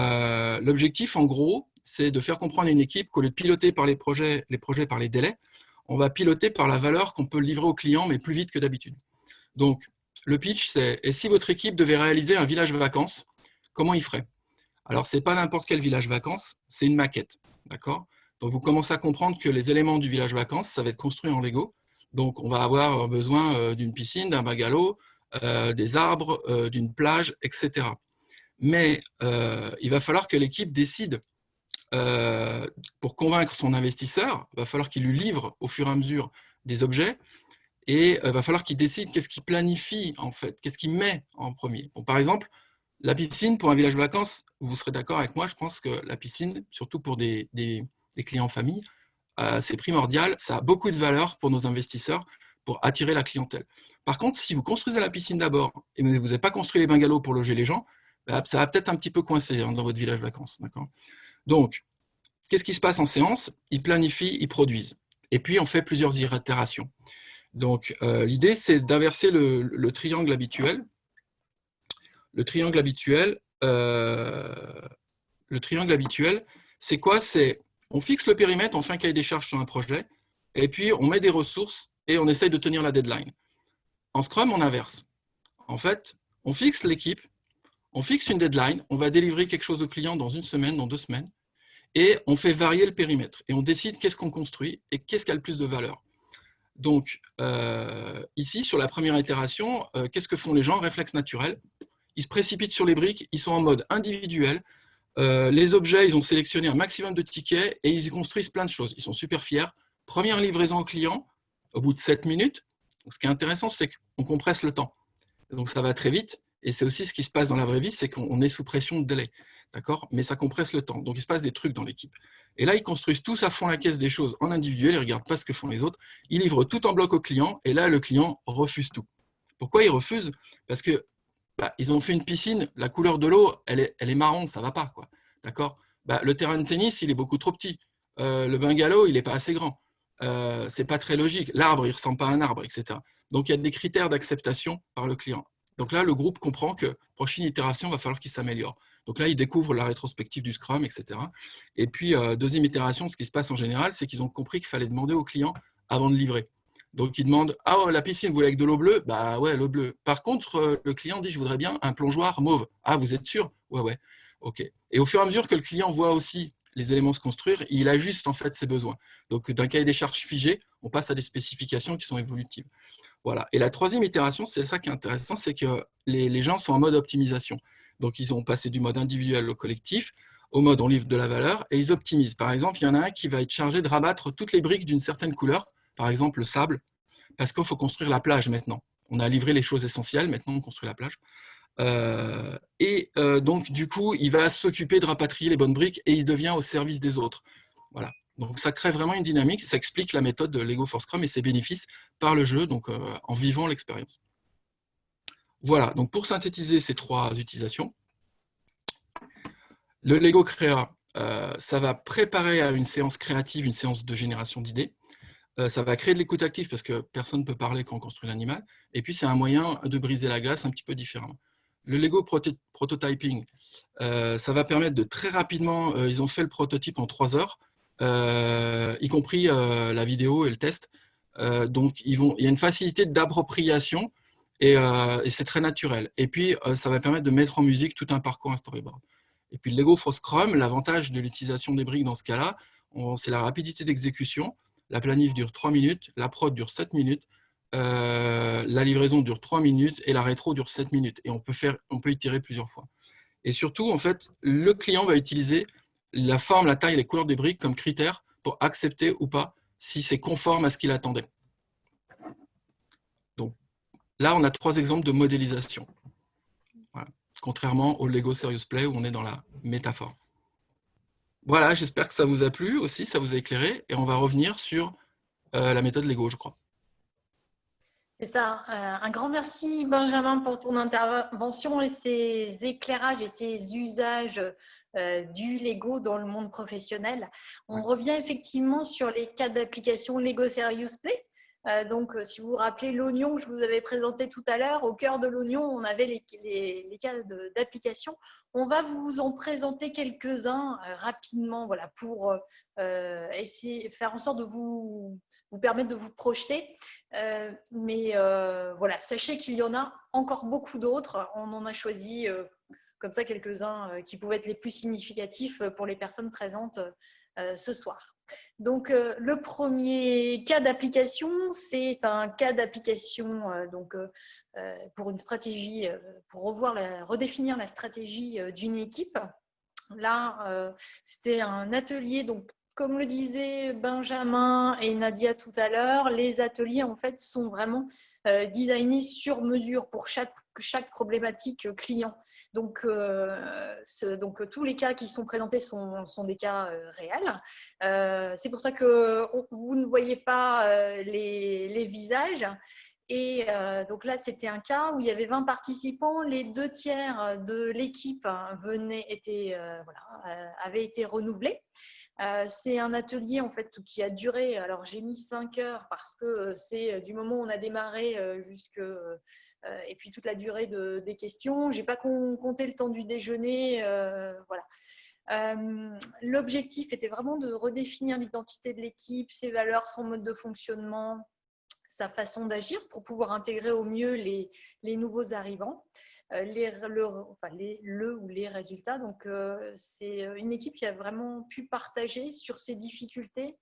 l'objectif, en gros, c'est de faire comprendre à une équipe qu'au lieu de piloter par les projets par les délais, on va piloter par la valeur qu'on peut livrer au client, mais plus vite que d'habitude. Donc, le pitch, c'est « Et si votre équipe devait réaliser un village vacances, comment il ferait ?» Alors, ce n'est pas n'importe quel village vacances, c'est une maquette. D'accord ? Donc, vous commencez à comprendre que les éléments du village vacances, ça va être construit en Lego. Donc, on va avoir besoin d'une piscine, d'un bungalow, des arbres, d'une plage, etc. Mais il va falloir que l'équipe décide, pour convaincre son investisseur, il va falloir qu'il lui livre au fur et à mesure des objets, et il va falloir qu'il décide qu'est-ce qu'il planifie en fait, qu'est-ce qu'il met en premier. Bon, par exemple, la piscine pour un village vacances, vous serez d'accord avec moi, je pense que la piscine, surtout pour des clients en famille, c'est primordial, ça a beaucoup de valeur pour nos investisseurs pour attirer la clientèle. Par contre, si vous construisez la piscine d'abord et vous n'avez pas construit les bungalows pour loger les gens, ça va peut-être un petit peu coincer dans votre village vacances. Donc, qu'est-ce qui se passe en séance ? Ils planifient, ils produisent. Et puis, on fait plusieurs itérations. Donc, l'idée, c'est d'inverser le triangle habituel. Le triangle habituel, c'est quoi ? C'est on fixe le périmètre, on fait un cahier des charges sur un projet, et puis on met des ressources et on essaye de tenir la deadline. En Scrum, on inverse. En fait, on fixe l'équipe, on fixe une deadline, on va délivrer quelque chose au client dans 1 semaine, dans 2 semaines, et on fait varier le périmètre. Et on décide qu'est-ce qu'on construit et qu'est-ce qui a le plus de valeur. Donc, ici, sur la première itération, qu'est-ce que font les gens ? Réflexe naturel. Ils se précipitent sur les briques, ils sont en mode individuel. Les objets, ils ont sélectionné un maximum de tickets et ils y construisent plein de choses. Ils sont super fiers. Première livraison au client, au bout de 7 minutes. Donc, ce qui est intéressant, c'est qu'on compresse le temps. Donc, ça va très vite. Et c'est aussi ce qui se passe dans la vraie vie, c'est qu'on est sous pression de délai. D'accord ? Mais ça compresse le temps. Donc, il se passe des trucs dans l'équipe. Et là, ils construisent tous à fond la caisse des choses en individuel. Ils ne regardent pas ce que font les autres. Ils livrent tout en bloc au client. Et là, le client refuse tout. Pourquoi il refuse ? Parce que ils ont fait une piscine, la couleur de l'eau, elle est marron, ça ne va pas, quoi. D'accord ? Le terrain de tennis, il est beaucoup trop petit. Le bungalow, il n'est pas assez grand. Ce n'est pas très logique. L'arbre, il ne ressemble pas à un arbre, etc. Donc, il y a des critères d'acceptation par le client. Donc là, le groupe comprend que prochaine itération, il va falloir qu'il s'améliore. Donc là, ils découvrent la rétrospective du Scrum, etc. Et puis, deuxième itération, ce qui se passe en général, c'est qu'ils ont compris qu'il fallait demander au client avant de livrer. Donc, ils demandent « Ah, la piscine, vous voulez avec de l'eau bleue ?» Bah ouais, l'eau bleue. Par contre, le client dit « Je voudrais bien un plongeoir mauve. » Ah, vous êtes sûr? Ouais, ouais. OK. Et au fur et à mesure que le client voit aussi les éléments se construire, il ajuste en fait ses besoins. Donc, d'un cahier des charges figé, on passe à des spécifications qui sont évolutives. Voilà. Et la troisième itération, c'est ça qui est intéressant, c'est que les gens sont en mode optimisation. Donc, ils ont passé du mode individuel au collectif, au mode on livre de la valeur, et ils optimisent. Par exemple, il y en a un qui va être chargé de rabattre toutes les briques d'une certaine couleur, par exemple le sable, parce qu'il faut construire la plage maintenant. On a livré les choses essentielles, maintenant on construit la plage. Donc, du coup, il va s'occuper de rapatrier les bonnes briques et il devient au service des autres. Voilà. Donc, ça crée vraiment une dynamique. Ça explique la méthode de Lego for Scrum et ses bénéfices par le jeu, donc en vivant l'expérience. Voilà. Donc, pour synthétiser ces trois utilisations, le Lego Créa, ça va préparer à une séance créative, une séance de génération d'idées. Ça va créer de l'écoute active parce que personne ne peut parler quand on construit l'animal. Et puis, c'est un moyen de briser la glace un petit peu différemment. Le Lego prototyping, ça va permettre de très rapidement, ils ont fait le prototype en 3 heures, y compris la vidéo et le test. Donc, il y a une facilité d'appropriation et c'est très naturel. Et puis, ça va permettre de mettre en musique tout un parcours, un storyboard. Et puis, le Lego for Scrum, l'avantage de l'utilisation des briques dans ce cas-là, c'est la rapidité d'exécution. La planif dure 3 minutes, la prod dure 7 minutes, la livraison dure 3 minutes et la rétro dure 7 minutes. Et on peut itérer plusieurs fois. Et surtout, en fait, le client va utiliser la forme, la taille et les couleurs des briques comme critères pour accepter ou pas si c'est conforme à ce qu'il attendait. Donc là, on a 3 exemples de modélisation. Voilà. Contrairement au Lego Serious Play où on est dans la métaphore. Voilà, j'espère que ça vous a plu aussi, ça vous a éclairé. Et on va revenir sur la méthode Lego, je crois. C'est ça. Un grand merci, Benjamin, pour ton intervention et ces éclairages et ces usages du Lego dans le monde professionnel. On revient effectivement sur les cas d'application Lego Serious Play. Donc, si vous vous rappelez l'oignon que je vous avais présenté tout à l'heure, au cœur de l'oignon, on avait les cas d'application. On va vous en présenter quelques-uns rapidement, voilà, pour essayer faire en sorte de vous permettre de vous projeter. Mais voilà, sachez qu'il y en a encore beaucoup d'autres. On en a choisi comme ça quelques-uns qui pouvaient être les plus significatifs pour les personnes présentes ce soir. Donc, le premier cas d'application, c'est un cas d'application pour une stratégie, pour redéfinir la stratégie d'une équipe. Là, c'était un atelier, donc comme le disaient Benjamin et Nadia tout à l'heure, les ateliers en fait sont vraiment designés sur mesure pour chaque problématique client. Donc, tous les cas qui sont présentés sont des cas réels. C'est pour ça que vous ne voyez pas les visages. Et donc là, c'était un cas où il y avait 20 participants. Les 2 tiers de l'équipe avaient été renouvelés. C'est un atelier en fait qui a duré, alors j'ai mis 5 heures parce que c'est du moment où on a démarré et puis toute la durée des questions. Je n'ai pas compté le temps du déjeuner. Voilà. L'objectif était vraiment de redéfinir l'identité de l'équipe, ses valeurs, son mode de fonctionnement, sa façon d'agir pour pouvoir intégrer au mieux les nouveaux arrivants, les résultats. Donc, c'est une équipe qui a vraiment pu partager sur ses difficultés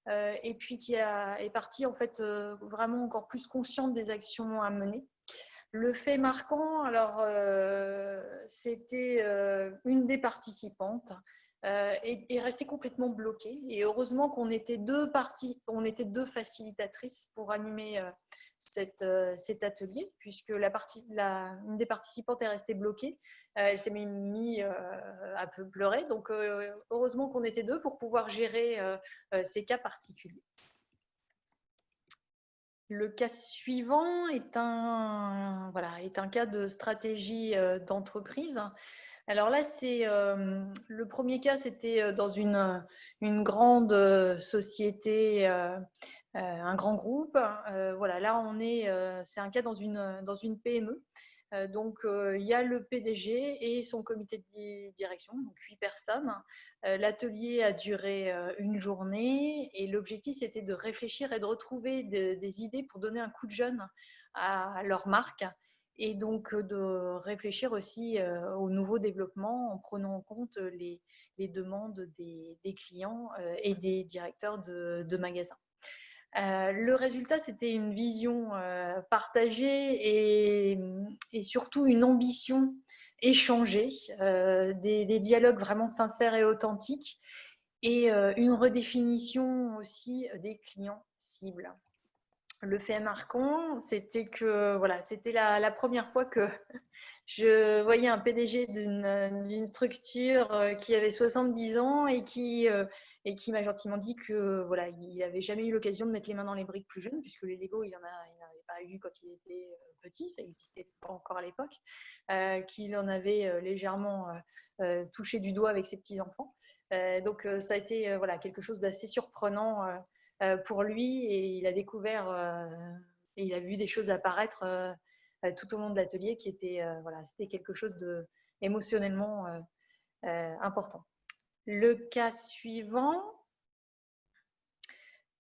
et puis qui est partie en fait vraiment encore plus consciente des actions à mener. Le fait marquant, alors, c'était une des participantes est restée complètement bloquée. Et heureusement qu'on était deux facilitatrices pour animer cet atelier, puisque une des participantes est restée bloquée. Elle s'est mise à peu pleurer. Donc, heureusement qu'on était 2 pour pouvoir gérer ces cas particuliers. Le cas suivant est un cas de stratégie d'entreprise. Alors là, le premier cas, c'était dans une grande société un grand groupe. Voilà, là, c'est un cas dans une PME. Donc, il y a le PDG et son comité de direction, donc 8 personnes. L'atelier a duré une journée et l'objectif, c'était de réfléchir et de retrouver des idées pour donner un coup de jeune à leur marque et donc de réfléchir aussi au nouveau développement en prenant en compte les demandes des clients et des directeurs de magasins. Le résultat, c'était une vision partagée et surtout une ambition échangée, des dialogues vraiment sincères et authentiques et une redéfinition aussi des clients cibles. Le fait marquant, c'était que voilà, c'était la première fois que je voyais un PDG d'une structure qui avait 70 ans et qui m'a gentiment dit que voilà, il n'avait jamais eu l'occasion de mettre les mains dans les briques plus jeune, puisque les Lego, il n'en avait pas eu quand il était petit, ça n'existait pas encore à l'époque, qu'il en avait légèrement touché du doigt avec ses petits-enfants. Donc ça a été voilà, quelque chose d'assez surprenant pour lui et il a découvert et il a vu des choses apparaître tout au long de l'atelier qui était voilà, c'était quelque chose de émotionnellement important. Le cas suivant.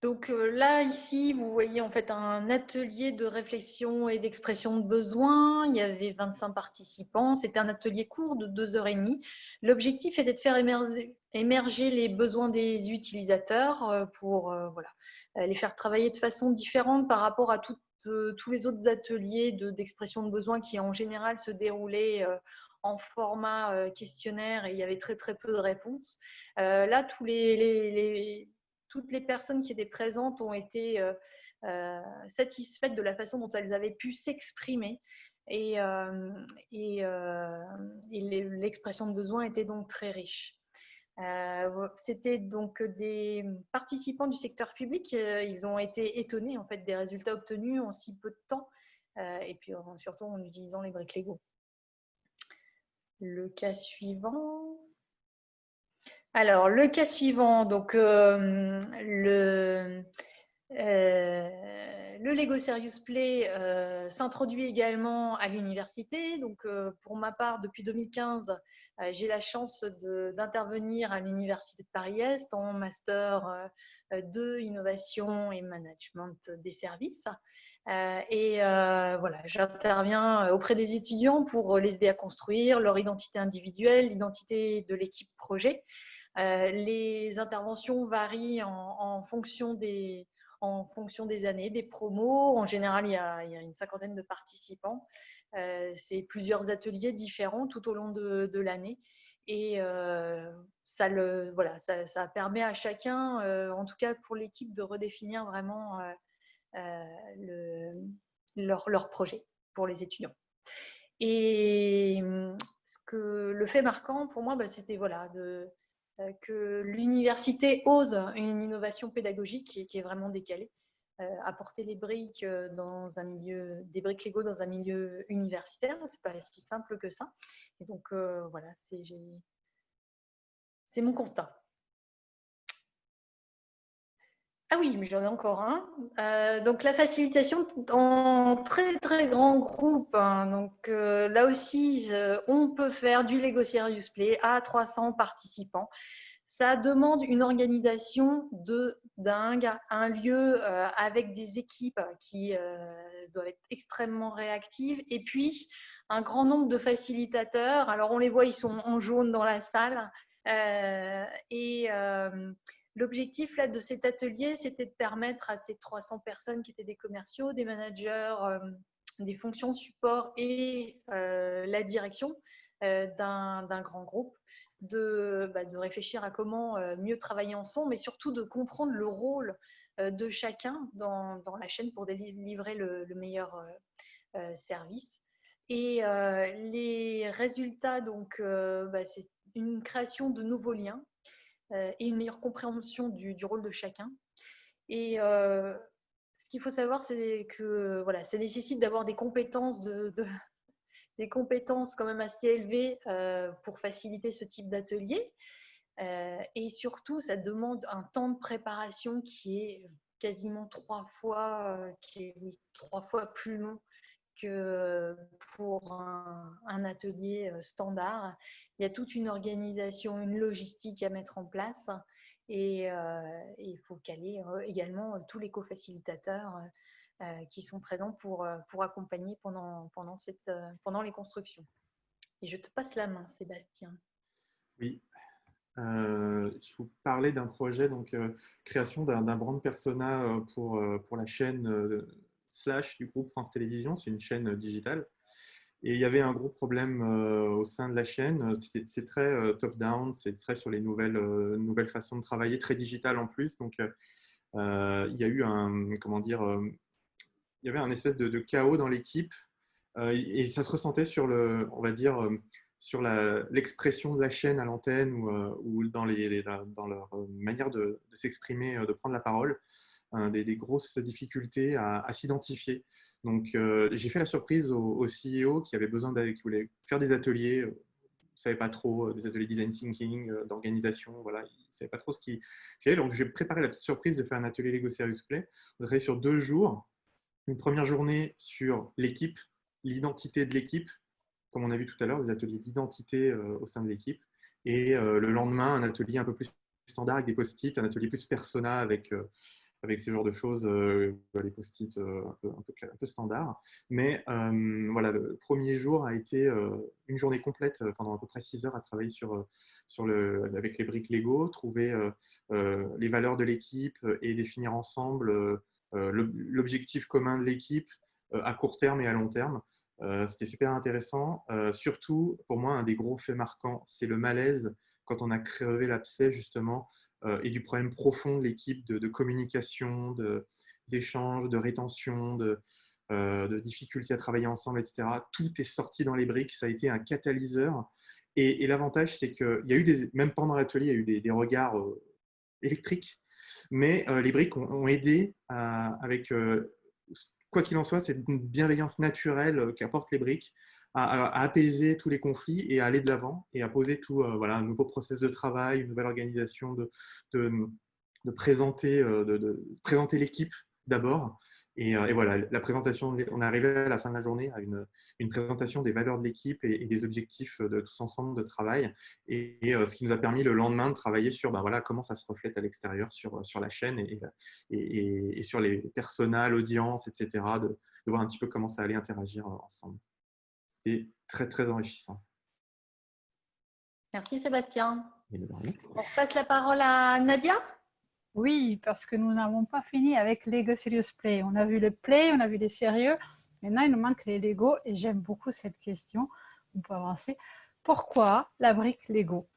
Donc là, ici, vous voyez en fait un atelier de réflexion et d'expression de besoins. Il y avait 25 participants. C'était un atelier court de 2h30. L'objectif était de faire émerger les besoins des utilisateurs pour voilà, les faire travailler de façon différente par rapport à tous les autres ateliers d'expression de besoins qui en général se déroulaient en format questionnaire et il y avait très très peu de réponses. Là, toutes les personnes qui étaient présentes ont été satisfaites de la façon dont elles avaient pu s'exprimer et l'expression de besoin était donc très riche. C'était donc des participants du secteur public. Ils ont été étonnés en fait des résultats obtenus en si peu de temps et puis surtout en utilisant les briques Lego. Le cas suivant. Alors, le cas suivant, donc le Lego Serious Play s'introduit également à l'université. Donc, pour ma part, depuis 2015, j'ai la chance d'intervenir à l'université de Paris-Est en master 2 innovation et management des services. Voilà, j'interviens auprès des étudiants pour les aider à construire leur identité individuelle, l'identité de l'équipe projet. Les interventions varient en fonction des années, des promos. En général, il y a une 50aine de participants. C'est plusieurs ateliers différents tout au long de l'année. Et ça permet à chacun, en tout cas pour l'équipe, de redéfinir vraiment leur projet pour les étudiants. Et le fait marquant pour moi, c'était voilà, que l'université ose une innovation pédagogique qui est vraiment décalée. Apporter les briques des briques Lego dans un milieu universitaire, c'est pas si simple que ça. Et donc voilà, c'est mon constat. Ah oui, mais j'en ai encore un. Donc la facilitation en très très grand groupe. Hein. Donc là aussi, on peut faire du Lego Serious Play à 300 participants. Ça demande une organisation de dingue, un lieu avec des équipes qui doivent être extrêmement réactives et puis un grand nombre de facilitateurs. Alors on les voit, ils sont en jaune dans la salle. L'objectif là, de cet atelier, c'était de permettre à ces 300 personnes qui étaient des commerciaux, des managers, des fonctions support et la direction d'un grand groupe, de réfléchir à comment mieux travailler ensemble, mais surtout de comprendre le rôle de chacun dans la chaîne pour délivrer le meilleur service. Et les résultats, donc, c'est une création de nouveaux liens et une meilleure compréhension du rôle de chacun. Et ce qu'il faut savoir, c'est que voilà, ça nécessite d'avoir des compétences des compétences quand même assez élevées pour faciliter ce type d'atelier. Et surtout, ça demande un temps de préparation qui est quasiment 3 fois, qui est 3 fois plus long que pour un atelier standard. Il y a toute une organisation, une logistique à mettre en place et il faut caler également tous les co-facilitateurs qui sont présents pour accompagner pendant les constructions. Et je te passe la main, Sébastien. Oui, je vous parlais d'un projet, donc création d'un brand persona pour la chaîne Slash du groupe France Télévisions. C'est une chaîne digitale. Et il y avait un gros problème au sein de la chaîne. C'est très top-down, c'est très sur les nouvelles façons de travailler, très digital en plus. Donc, il y a eu il y avait un espèce de chaos dans l'équipe et ça se ressentait sur on va dire, sur l'expression de la chaîne à l'antenne ou dans leur manière de s'exprimer, de prendre la parole. Des grosses difficultés à s'identifier. Donc, j'ai fait la surprise au CEO qui avait qui voulait faire des ateliers, il ne savait pas trop, des ateliers design thinking, d'organisation, voilà, il ne savait pas trop ce qu'il y avait. Donc, j'ai préparé la petite surprise de faire un atelier Lego Serious Play. On a travaillé sur 2 jours. Une première journée sur l'équipe, l'identité de l'équipe, comme on a vu tout à l'heure, des ateliers d'identité au sein de l'équipe. Et le lendemain, un atelier un peu plus standard avec des post-it, un atelier plus persona avec ce genre de choses, les post-it un peu standard. Mais voilà, le premier jour a été une journée complète pendant à peu près 6 heures à travailler avec les briques Lego, trouver les valeurs de l'équipe et définir ensemble l'objectif commun de l'équipe à court terme et à long terme. C'était super intéressant. Surtout, pour moi, un des gros faits marquants, c'est le malaise quand on a crevé l'abcès, justement, et du problème profond de l'équipe de communication, d'échange, de rétention, de difficultés à travailler ensemble, etc. Tout est sorti dans les briques, ça a été un catalyseur. Et l'avantage, c'est qu'il y a eu même pendant l'atelier, il y a eu des regards électriques, mais les briques ont aidé avec, quoi qu'il en soit, c'est une bienveillance naturelle qu'apportent les briques à apaiser tous les conflits et à aller de l'avant et à poser voilà, un nouveau process de travail, une nouvelle organisation, de présenter l'équipe d'abord. Et voilà, la présentation, on est arrivé à la fin de la journée à une présentation des valeurs de l'équipe et des objectifs de tous ensemble de travail. Et ce qui nous a permis le lendemain de travailler sur voilà, comment ça se reflète à l'extérieur sur la chaîne et sur les personas, l'audience, etc. De voir un petit peu comment ça allait interagir ensemble. C'était très, très enrichissant. Merci Sébastien. On passe la parole à Nadia. Oui, parce que nous n'avons pas fini avec Lego Serious Play. On a vu le play, on a vu les sérieux. Maintenant, il nous manque les Lego et j'aime beaucoup cette question. On peut avancer. Pourquoi la brique Lego?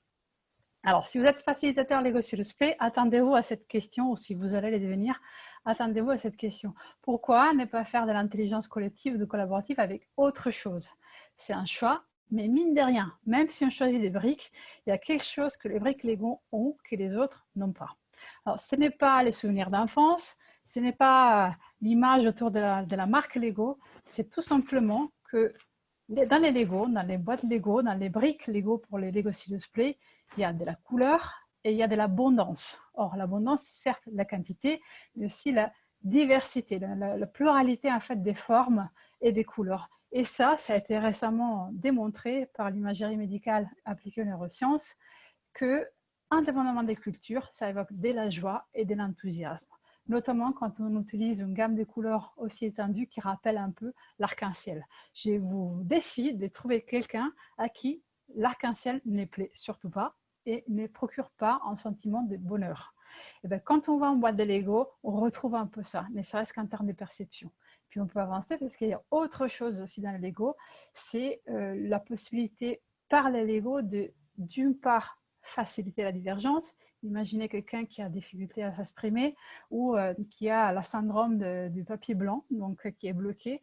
Alors, si vous êtes facilitateur Lego Serious Play, attendez-vous à cette question, ou si vous allez les devenir, attendez-vous à cette question. Pourquoi ne pas faire de l'intelligence collective ou de collaborative avec autre chose? C'est un choix, mais mine de rien, même si on choisit des briques, il y a quelque chose que les briques Lego ont que les autres n'ont pas. Alors, ce n'est pas les souvenirs d'enfance, ce n'est pas l'image autour de la marque Lego, c'est tout simplement que dans les Lego, dans les boîtes Lego, dans les briques Lego pour les Lego Serious Play, il y a de la couleur et il y a de l'abondance. Or, l'abondance, c'est certes la quantité, mais aussi la diversité, la pluralité en fait des formes et des couleurs. Et ça a été récemment démontré par l'imagerie médicale appliquée aux neurosciences que, indépendamment des cultures, ça évoque de la joie et de l'enthousiasme, notamment quand on utilise une gamme de couleurs aussi étendue qui rappelle un peu l'arc-en-ciel. Je vous défie de trouver quelqu'un à qui l'arc-en-ciel ne plaît surtout pas et ne procure pas un sentiment de bonheur. Et bien, quand on va en boîte de Lego, on retrouve un peu ça, ne serait-ce qu'en termes de perception. Puis on peut avancer parce qu'il y a autre chose aussi dans le Lego, c'est la possibilité par les Lego d'une part faciliter la divergence. Imaginez quelqu'un qui a des difficultés à s'exprimer ou qui a la syndrome du papier blanc, donc qui est bloqué.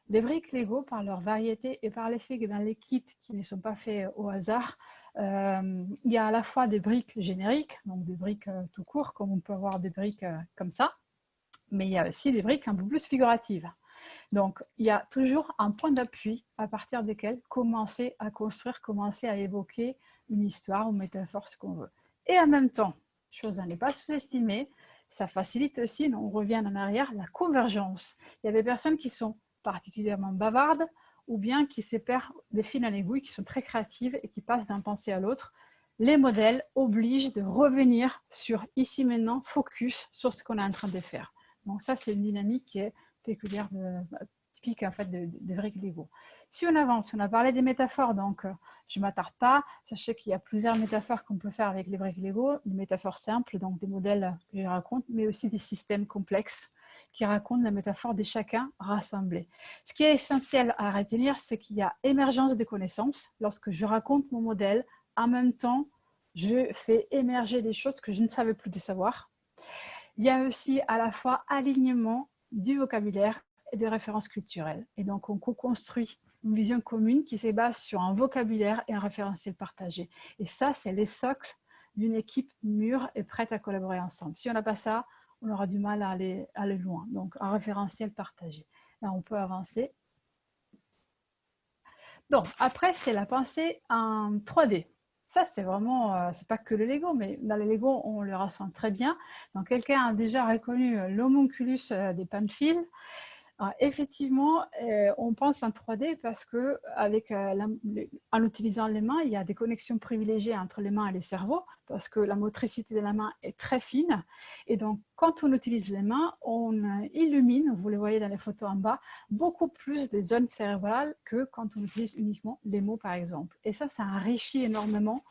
Les briques Lego, par leur variété et par l'effet que dans les kits qui ne sont pas faits au hasard, il y a à la fois des briques génériques, donc des briques tout court, comme on peut avoir des briques comme ça, mais il y a aussi des briques un peu plus figuratives. Donc, il y a toujours un point d'appui à partir desquels commencer à construire, commencer à évoquer une histoire ou une métaphore, ce qu'on veut. Et en même temps, chose à ne pas sous-estimer, ça facilite aussi, on revient en arrière, la convergence. Il y a des personnes qui sont particulièrement bavardes ou bien qui se perdent des fils à l'aiguille, qui sont très créatives et qui passent d'un pensée à l'autre. Les modèles obligent de revenir sur ici maintenant, focus sur ce qu'on est en train de faire. Donc ça, c'est une dynamique qui est péculière, typique en fait des briques Lego. Si on avance, on a parlé des métaphores, donc je ne m'attarde pas. Sachez qu'il y a plusieurs métaphores qu'on peut faire avec les briques Lego, des métaphores simples, donc des modèles que je raconte, mais aussi des systèmes complexes qui racontent la métaphore de chacun rassemblé. Ce qui est essentiel à retenir, c'est qu'il y a émergence des connaissances. Lorsque je raconte mon modèle, en même temps, je fais émerger des choses que je ne savais plus de savoir. Il y a aussi à la fois alignement du vocabulaire et de références culturelles. Et donc, on co-construit une vision commune qui se base sur un vocabulaire et un référentiel partagé. Et ça, c'est les socles d'une équipe mûre et prête à collaborer ensemble. Si on n'a pas ça, on aura du mal à aller loin. Donc, un référentiel partagé. Là, on peut avancer. Donc, après, c'est la pensée en 3D. Ça, c'est vraiment, c'est pas que le Lego, mais dans le Lego, on le ressent très bien. Donc, quelqu'un a déjà reconnu l'homunculus des Panfield. Effectivement, on pense en 3D parce que en utilisant les mains, il y a des connexions privilégiées entre les mains et les cerveaux parce que la motricité de la main est très fine. Et donc, quand on utilise les mains, on illumine, vous les voyez dans les photos en bas, beaucoup plus des zones cérébrales que quand on utilise uniquement les mots, par exemple. Et ça enrichit énormément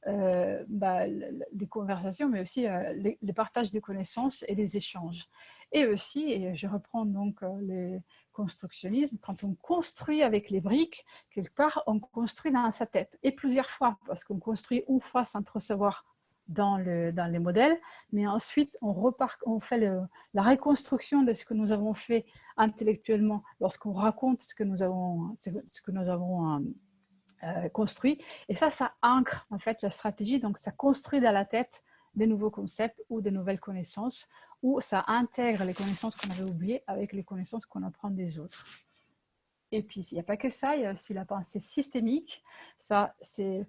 les conversations, mais aussi les partages de connaissances et les échanges. Et aussi, et je reprends donc le constructionnisme, quand on construit avec les briques, quelque part, on construit dans sa tête, et plusieurs fois, parce qu'on construit une fois sans recevoir dans les modèles, mais ensuite, on fait la reconstruction de ce que nous avons fait intellectuellement lorsqu'on raconte ce que nous avons construit. Et ça ancre en fait la stratégie, donc ça construit dans la tête des nouveaux concepts ou des nouvelles connaissances, ou ça intègre les connaissances qu'on avait oubliées avec les connaissances qu'on apprend des autres. Et puis, il n'y a pas que ça, il y a aussi la pensée systémique. Ça, c'est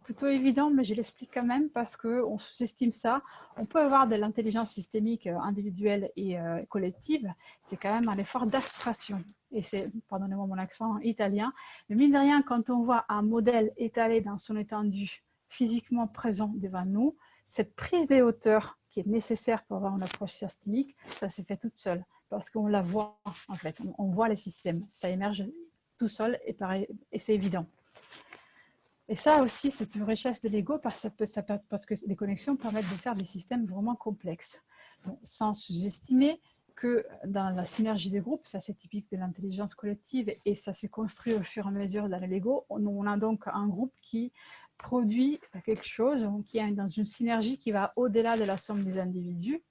plutôt évident, mais je l'explique quand même parce qu'on sous-estime ça. On peut avoir de l'intelligence systémique individuelle et collective. C'est quand même un effort d'abstraction. Et c'est, pardonnez-moi mon accent italien, mais mine de rien, quand on voit un modèle étalé dans son étendue, physiquement présent devant nous, cette prise des hauteurs qui est nécessaire pour avoir une approche systémique, ça s'est fait toute seule. Parce qu'on la voit, en fait, on voit les systèmes, ça émerge tout seul et c'est évident. Et ça aussi, c'est une richesse de Lego parce que les connexions permettent de faire des systèmes vraiment complexes. Donc, sans sous-estimer que dans la synergie des groupes, ça c'est typique de l'intelligence collective et ça s'est construit au fur et à mesure dans le Lego. On a donc un groupe qui produit quelque chose, qui est dans une synergie qui va au-delà de la somme des individus.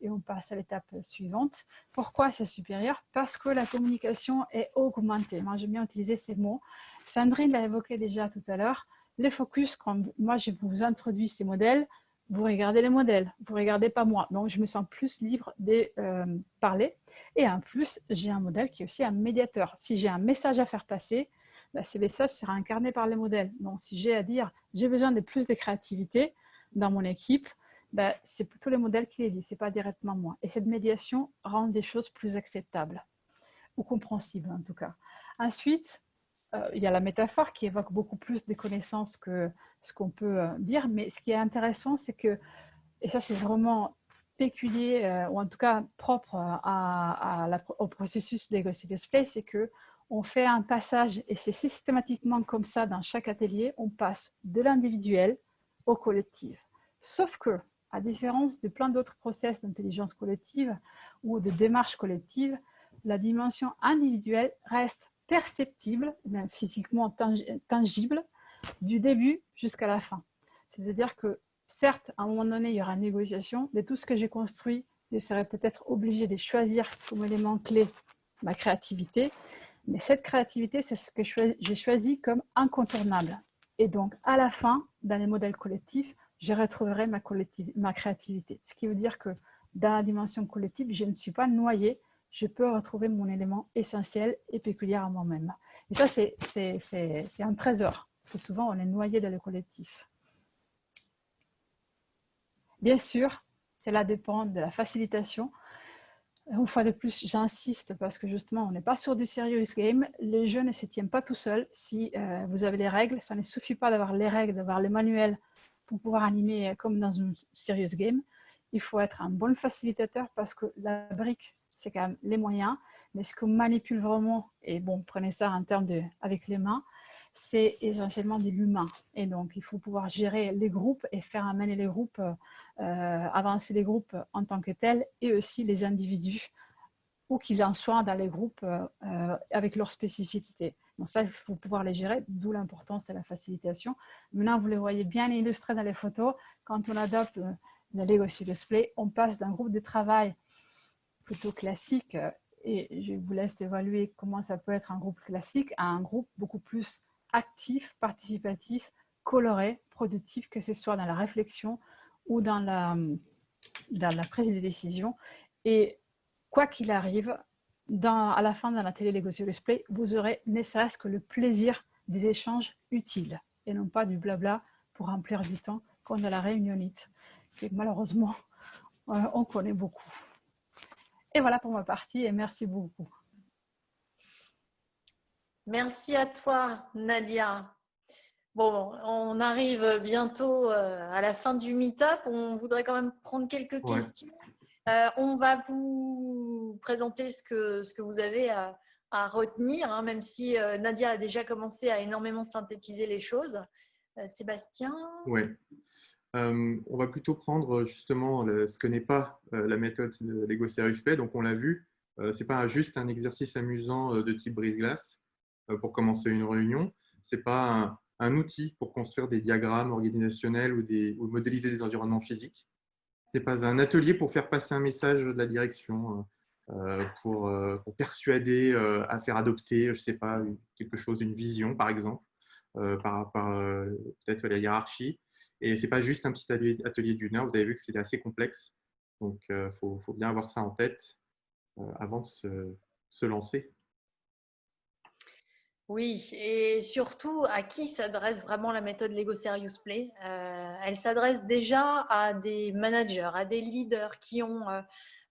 Et on passe à l'étape suivante. Pourquoi c'est supérieur? Parce que la communication est augmentée. Moi, j'aime bien utiliser ces mots. Sandrine l'a évoqué déjà tout à l'heure. Les focus, quand moi, je vous introduis ces modèles, vous regardez les modèles, vous ne regardez pas moi. Donc, je me sens plus libre de parler. Et en plus, j'ai un modèle qui est aussi un médiateur. Si j'ai un message à faire passer, ce message sera incarné par les modèles. Donc, si j'ai à dire, j'ai besoin de plus de créativité dans mon équipe, c'est plutôt les modèles qui les disent, ce n'est pas directement moi. Et cette médiation rend des choses plus acceptables, ou compréhensibles en tout cas. Ensuite, il y a la métaphore qui évoque beaucoup plus des connaissances que ce qu'on peut dire, mais ce qui est intéressant, c'est que, et ça c'est vraiment péculier, ou en tout cas propre au processus Lego Serious Play, c'est qu'on fait un passage, et c'est systématiquement comme ça dans chaque atelier, on passe de l'individuel au collectif. Sauf que, à différence de plein d'autres process d'intelligence collective ou de démarche collective, la dimension individuelle reste perceptible, même physiquement tangible, du début jusqu'à la fin. C'est-à-dire que, certes, à un moment donné, il y aura une négociation, de tout ce que j'ai construit, je serai peut-être obligé de choisir comme élément clé ma créativité, mais cette créativité, c'est ce que j'ai choisi comme incontournable. Et donc, à la fin, dans les modèles collectifs, je retrouverai ma créativité. Ce qui veut dire que dans la dimension collective, je ne suis pas noyée, je peux retrouver mon élément essentiel et péculier à moi-même. Et ça, c'est un trésor, parce que souvent, on est noyé dans le collectif. Bien sûr, Cela dépend de la facilitation. Une fois de plus, j'insiste parce que justement, on n'est pas sur du serious game. Les jeux ne se tiennent pas tout seuls. Si vous avez les règles, ça ne suffit pas d'avoir les règles, d'avoir les manuels pour pouvoir animer comme dans une serious game. Il faut être un bon facilitateur parce que la brique, c'est quand même les moyens. Mais ce qu'on manipule vraiment, et bon, prenez ça en termes avec les mains, c'est essentiellement de l'humain. Et donc, il faut pouvoir gérer les groupes et faire amener les groupes, avancer les groupes en tant que tels et aussi les individus, où qu'ils en soient dans les groupes avec leurs spécificités. Donc ça, il faut pouvoir les gérer, d'où l'importance de la facilitation. Maintenant, vous les voyez bien illustrés dans les photos. Quand on adopte le Lego Serious Play, on passe d'un groupe de travail plutôt classique, et je vous laisse évaluer comment ça peut être un groupe classique, à un groupe beaucoup plus actif, participatif, coloré, productif, que ce soit dans la réflexion ou dans la prise de décision. Et quoi qu'il arrive, à la fin de la télé Lego Serious Play, vous aurez ne serait-ce que le plaisir des échanges utiles et non pas du blabla pour remplir du temps comme dans la réunionnite, que malheureusement, on connaît beaucoup. Et voilà pour ma partie et merci beaucoup. Merci à toi, Nadia. Bon, on arrive bientôt à la fin du meet-up. On voudrait quand même prendre quelques questions. On va vous présenter ce que vous avez à retenir, hein, même si Nadia a déjà commencé à énormément synthétiser les choses. Sébastien? Oui. On va plutôt prendre justement ce que n'est pas la méthode de Lego Serious Play. Donc, on l'a vu, ce n'est pas juste un exercice amusant de type brise-glace pour commencer une réunion. Ce n'est pas un outil pour construire des diagrammes organisationnels ou modéliser des environnements physiques. Ce n'est pas un atelier pour faire passer un message de la direction, pour persuader à faire adopter, je ne sais pas, quelque chose, une vision par exemple, par peut-être la hiérarchie. Et ce n'est pas juste un petit atelier d'une heure. Vous avez vu que c'était assez complexe. Donc, il faut bien avoir ça en tête avant de se lancer. Oui, et surtout, à qui s'adresse vraiment la méthode Lego Serious Play? Elle s'adresse déjà à des managers, à des leaders qui ont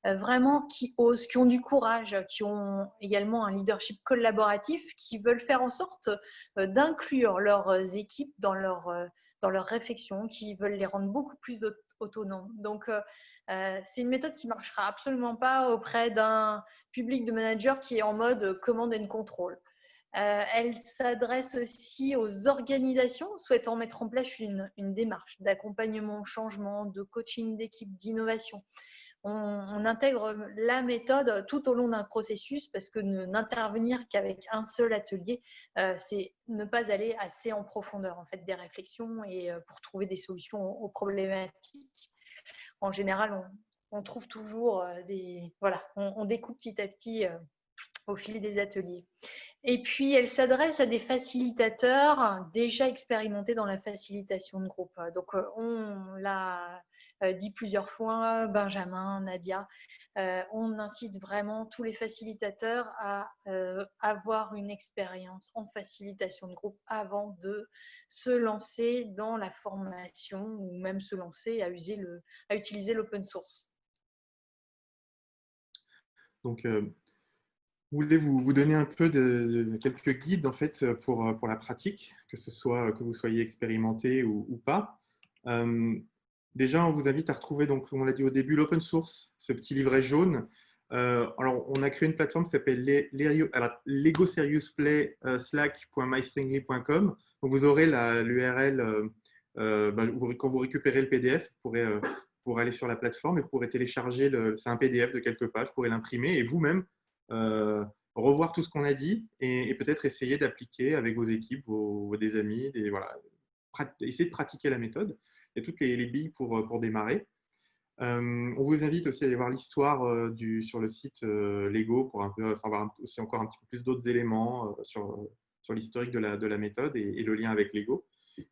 vraiment, qui osent, qui ont du courage, qui ont également un leadership collaboratif, qui veulent faire en sorte d'inclure leurs équipes dans leur réflexion, qui veulent les rendre beaucoup plus autonomes. Donc, c'est une méthode qui ne marchera absolument pas auprès d'un public de managers qui est en mode command and control. Elle s'adresse aussi aux organisations souhaitant mettre en place une démarche d'accompagnement au changement, de coaching d'équipe, d'innovation. On intègre la méthode tout au long d'un processus parce que n'intervenir qu'avec un seul atelier, c'est ne pas aller assez en profondeur en fait, des réflexions et pour trouver des solutions aux problématiques. En général, on trouve toujours on découpe petit à petit au fil des ateliers. Et puis, elle s'adresse à des facilitateurs déjà expérimentés dans la facilitation de groupe. Donc, on l'a dit plusieurs fois, Benjamin, Nadia, on incite vraiment tous les facilitateurs à avoir une expérience en facilitation de groupe avant de se lancer dans la formation ou même se lancer à utiliser l'open source. Donc, voulez vous donner un peu quelques guides en fait, pour la pratique, que ce soit que vous soyez expérimenté ou pas. Déjà, on vous invite à retrouver, donc, comme on l'a dit au début, l'open source, ce petit livret jaune. Alors, on a créé une plateforme qui s'appelle Lego Serious Play slack.mystringly.com. Donc, vous aurez l'URL quand vous récupérez le PDF, vous pourrez aller sur la plateforme et vous pourrez télécharger, c'est un PDF de quelques pages, vous pourrez l'imprimer et vous-même revoir tout ce qu'on a dit et peut-être essayer d'appliquer avec vos équipes, des amis, essayer de pratiquer la méthode. Il y a toutes les billes pour démarrer. On vous invite aussi à aller voir l'histoire sur le site Lego pour un peu savoir aussi encore un petit peu plus d'autres éléments sur l'historique de la méthode et le lien avec Lego.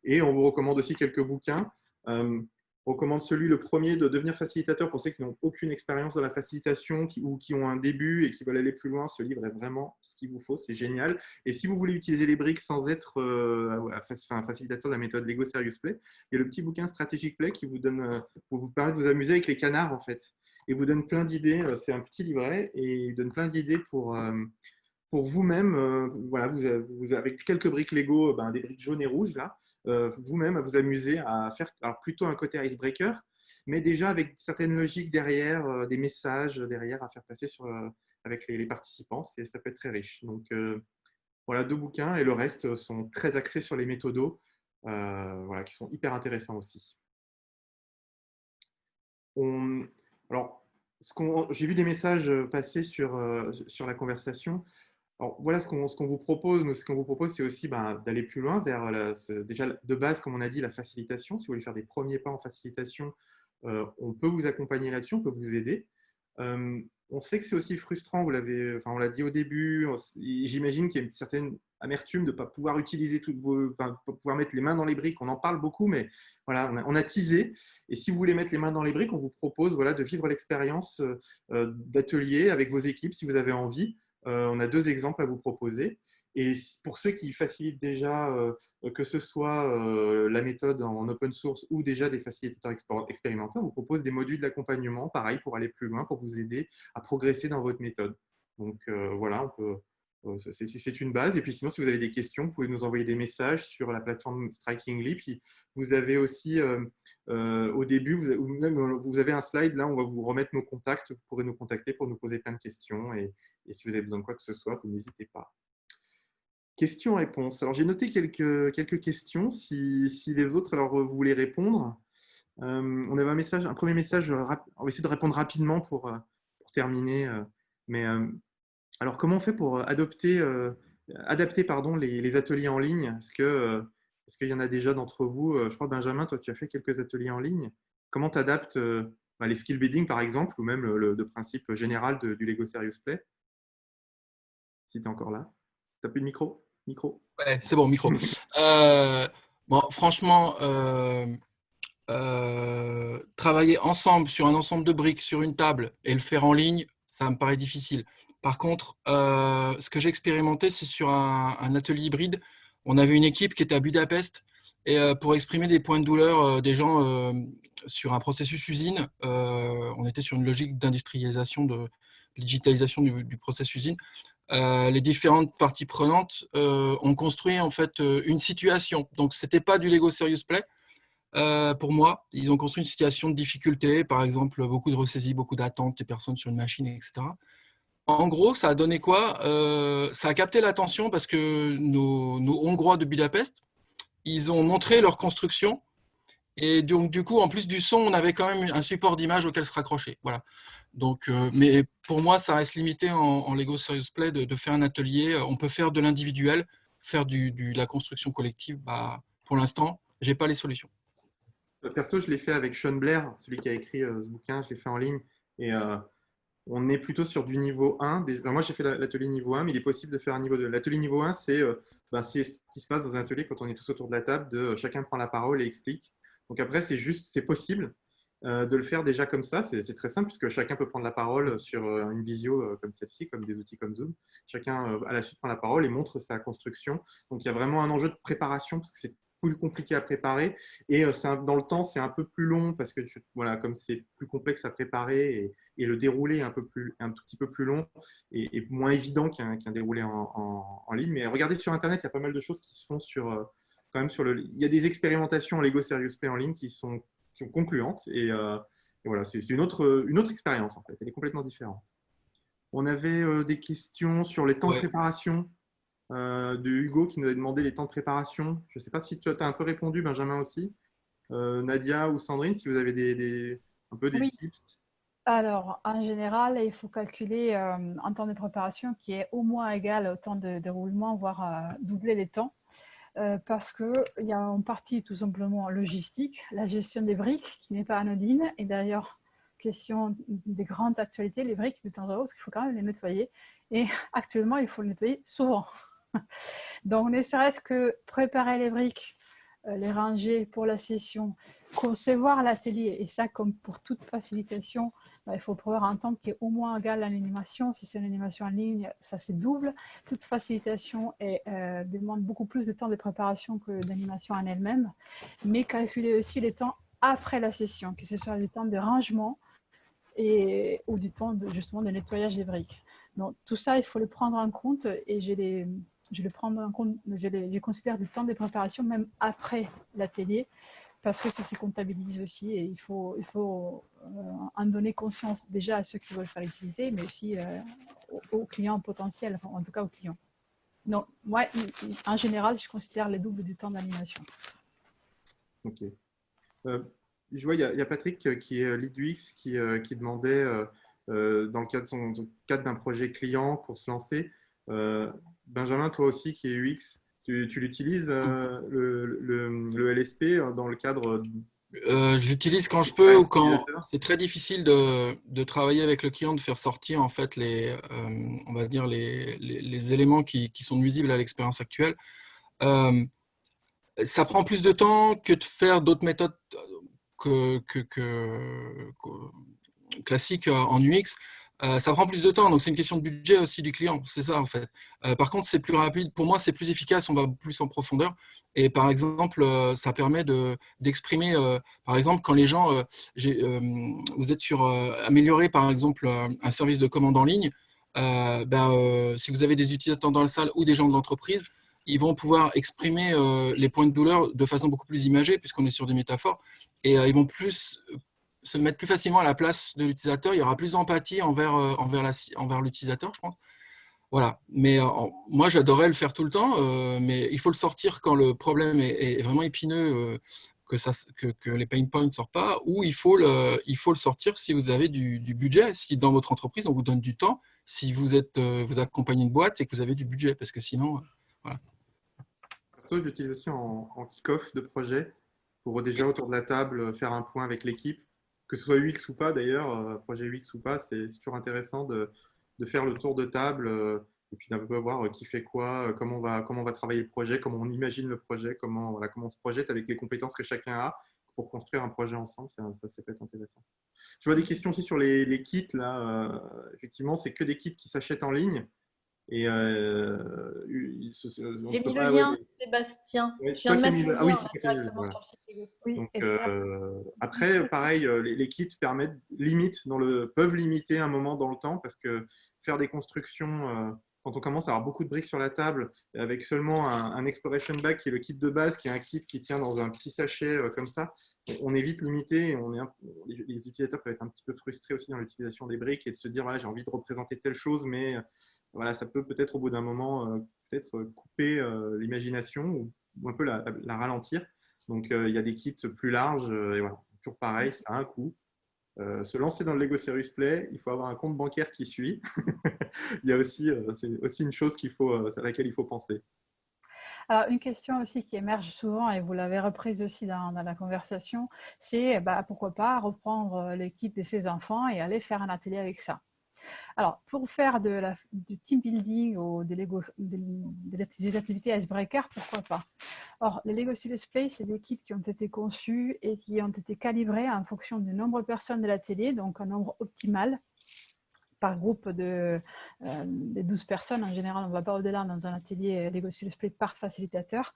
Et on vous recommande aussi quelques bouquins. recommande le premier, de devenir facilitateur pour ceux qui n'ont aucune expérience dans la facilitation ou qui ont un début et qui veulent aller plus loin. Ce livre est vraiment ce qu'il vous faut, c'est génial. Et si vous voulez utiliser les briques sans être un facilitateur de la méthode Lego Serious Play, il y a le petit bouquin Strategic Play qui vous donne, pour vous permettre de vous amuser avec les canards en fait. Et vous donne plein d'idées. C'est un petit livret et il donne plein d'idées pour vous-même. Voilà, vous, avec quelques briques Lego, des briques jaunes et rouges là, vous-même à vous amuser à faire alors plutôt un côté icebreaker, mais déjà avec certaines logiques derrière, des messages derrière à faire passer avec les participants. Ça peut être très riche. Donc voilà, 2 bouquins et le reste sont très axés sur les méthodos, voilà, qui sont hyper intéressants aussi. Alors, j'ai vu des messages passer sur la conversation. Alors, voilà ce qu'on vous propose. Nous, ce qu'on vous propose, c'est aussi d'aller plus loin vers déjà de base, comme on a dit, la facilitation. Si vous voulez faire des premiers pas en facilitation, on peut vous accompagner là-dessus, on peut vous aider. On sait que c'est aussi frustrant, on l'a dit au début, j'imagine qu'il y a une certaine amertume de ne pas pouvoir utiliser de pas pouvoir mettre les mains dans les briques. On en parle beaucoup, mais voilà, on a teasé. Et si vous voulez mettre les mains dans les briques, on vous propose de vivre l'expérience d'atelier avec vos équipes si vous avez envie. On a 2 exemples à vous proposer. Et pour ceux qui facilitent déjà, que ce soit la méthode en open source ou déjà des facilitateurs expérimentés, on vous propose des modules d'accompagnement, pareil, pour aller plus loin, pour vous aider à progresser dans votre méthode. Donc voilà, c'est une base. Et puis sinon, si vous avez des questions, vous pouvez nous envoyer des messages sur la plateforme Strikingly. Puis vous avez aussi, au début, vous avez un slide, là, on va vous remettre nos contacts. Vous pourrez nous contacter pour nous poser plein de questions. Et si vous avez besoin de quoi que ce soit, vous n'hésitez pas. Questions-réponses. Alors, j'ai noté quelques questions. Si les autres, alors, vous voulez répondre. On avait un premier message. On va essayer de répondre rapidement pour terminer. Alors, comment on fait pour adapter les ateliers en ligne? Est-ce qu'il y en a déjà d'entre vous? Je crois, Benjamin, toi, tu as fait quelques ateliers en ligne. Comment tu adaptes les skill building, par exemple, ou même le principe général du Lego Serious Play? Si tu es encore là. Tu n'as plus de micro? Ouais, c'est bon, micro. Bon, franchement, travailler ensemble sur un ensemble de briques sur une table et le faire en ligne, ça me paraît difficile. Par contre, ce que j'ai expérimenté, c'est sur un atelier hybride. On avait une équipe qui était à Budapest et pour exprimer des points de douleur des gens sur un processus usine, on était sur une logique d'industrialisation, de digitalisation du processus usine. Les différentes parties prenantes ont construit en fait une situation. Donc, c'était pas du Lego Serious Play. Pour moi, ils ont construit une situation de difficulté, par exemple, beaucoup de ressaisies, beaucoup d'attentes des personnes sur une machine, etc. En gros, ça a donné quoi? Ça a capté l'attention parce que nos Hongrois de Budapest, ils ont montré leur construction. Et donc, du coup, en plus du son, on avait quand même un support d'image auquel se raccrocher. Voilà. Donc, mais pour moi, ça reste limité en Lego Serious Play de faire un atelier. On peut faire de l'individuel, faire de la construction collective. Pour l'instant, je n'ai pas les solutions. Perso, je l'ai fait avec Sean Blair, celui qui a écrit ce bouquin. Je l'ai fait en ligne. Et on est plutôt sur du niveau 1. Moi, j'ai fait l'atelier niveau 1, mais il est possible de faire un niveau 2. L'atelier niveau 1, c'est ce qui se passe dans un atelier quand on est tous autour de la table, chacun prend la parole et explique. Donc après, c'est possible de le faire déjà comme ça. C'est très simple puisque chacun peut prendre la parole sur une visio comme celle-ci, comme des outils comme Zoom. Chacun, à la suite, prend la parole et montre sa construction. Donc il y a vraiment un enjeu de préparation parce que c'est plus compliqué à préparer et dans le temps c'est un peu plus long parce que comme c'est plus complexe à préparer et le déroulé est un tout petit peu plus long et moins évident qu'un déroulé en ligne. Mais regardez sur internet, il y a pas mal de choses qui se font quand même il y a des expérimentations en Lego Serious Play en ligne qui sont concluantes et voilà, c'est une autre expérience en fait, elle est complètement différente. On avait des questions sur les temps de préparation. De Hugo qui nous a demandé les temps de préparation. Je ne sais pas si tu as un peu répondu, Benjamin aussi. Nadia ou Sandrine, si vous avez un peu des tips. Alors, en général, il faut calculer un temps de préparation qui est au moins égal au temps de déroulement, voire doubler les temps. Parce qu'il y a une partie tout simplement logistique, la gestion des briques qui n'est pas anodine. Et d'ailleurs, question des grandes actualités, les briques de temps à autre, il faut quand même les nettoyer. Et actuellement, il faut les nettoyer souvent. Donc, ne serait-ce que préparer les briques les ranger pour la session, concevoir l'atelier. Et ça, comme pour toute facilitation, il faut prévoir un temps qui est au moins égal à l'animation. Si c'est une animation en ligne, ça c'est double. Toute facilitation demande beaucoup plus de temps de préparation que d'animation en elle-même. Mais calculer aussi les temps après la session, que ce soit du temps de rangement ou du temps justement de nettoyage des briques. Donc tout ça, il faut le prendre en compte et je considère du temps de préparation même après l'atelier parce que ça se comptabilise aussi et il faut en donner conscience déjà à ceux qui veulent faire l'utilité, mais aussi aux clients potentiels, enfin, en tout cas aux clients. Donc moi, en général, je considère le double du temps d'animation. Ok. Je vois, il y a Patrick qui est lead UX qui demandait, dans le cadre d'un projet client pour se lancer, Benjamin, toi aussi qui est UX, tu l'utilises le LSP dans le cadre Je l'utilise quand je peux ou quand utilisateur? c'est très difficile de travailler avec le client, de faire sortir en fait on va dire les éléments qui sont nuisibles à l'expérience actuelle. Ça prend plus de temps que de faire d'autres méthodes classiques en UX. Ça prend plus de temps, donc c'est une question de budget aussi du client, c'est ça en fait. Par contre, c'est plus rapide, pour moi c'est plus efficace, on va plus en profondeur. Et par exemple, ça permet d'exprimer, par exemple, quand les gens, vous êtes sur améliorer par exemple un service de commande en ligne, si vous avez des utilisateurs dans la salle ou des gens de l'entreprise, ils vont pouvoir exprimer les points de douleur de façon beaucoup plus imagée, puisqu'on est sur des métaphores, et ils vont se mettre plus facilement à la place de l'utilisateur. Il y aura plus d'empathie envers l'utilisateur, je pense. Voilà. Mais moi, j'adorais le faire tout le temps, mais il faut le sortir quand le problème est vraiment épineux, que les pain points ne sortent pas, ou il faut le sortir si vous avez du budget, si dans votre entreprise, on vous donne du temps, si vous accompagnez une boîte et que vous avez du budget, parce que sinon, voilà. Perso, je l'utilise aussi en kick-off de projet pour déjà autour de la table faire un point avec l'équipe, que ce soit UX ou pas d'ailleurs, projet UX ou pas, c'est toujours intéressant de faire le tour de table et puis d'un peu voir qui fait quoi, comment on va travailler le projet, comment on imagine le projet, comment on se projette avec les compétences que chacun a pour construire un projet ensemble. Ça peut être intéressant. Je vois des questions aussi sur les kits là. Effectivement, c'est que des kits qui s'achètent en ligne. Et J'ai mis le lien, Sébastien. Ouais, Je c'est viens toi de qui as mettre mis le Ah oui, lien c'est toi qui as mis directement voilà. sur le site Lego. Oui, Donc, exact. après, pareil, les kits peuvent limiter un moment dans le temps parce que faire des constructions, quand on commence à avoir beaucoup de briques sur la table, avec seulement un exploration bag qui est le kit de base, qui est un kit qui tient dans un petit sachet comme ça, on est vite limité. Les utilisateurs peuvent être un petit peu frustrés aussi dans l'utilisation des briques et de se dire voilà, j'ai envie de représenter telle chose, mais voilà, ça peut peut-être au bout d'un moment peut-être couper l'imagination ou un peu la ralentir. Donc, il y a des kits plus larges et voilà, toujours pareil, ça a un coût. Se lancer dans le Lego Serious Play, il faut avoir un compte bancaire qui suit. Il y a aussi, c'est aussi une chose à laquelle il faut penser. Alors, une question aussi qui émerge souvent, et vous l'avez reprise aussi dans la conversation, c'est pourquoi pas reprendre les kits de ses enfants et aller faire un atelier avec ça. Alors, pour faire du team building ou des activités icebreaker, pourquoi pas? Or, les Lego Serious Play, c'est des kits qui ont été conçus et qui ont été calibrés en fonction du nombre de personnes de l'atelier, donc un nombre optimal par groupe de 12 personnes. En général, on ne va pas au-delà dans un atelier Lego Serious Play par facilitateur.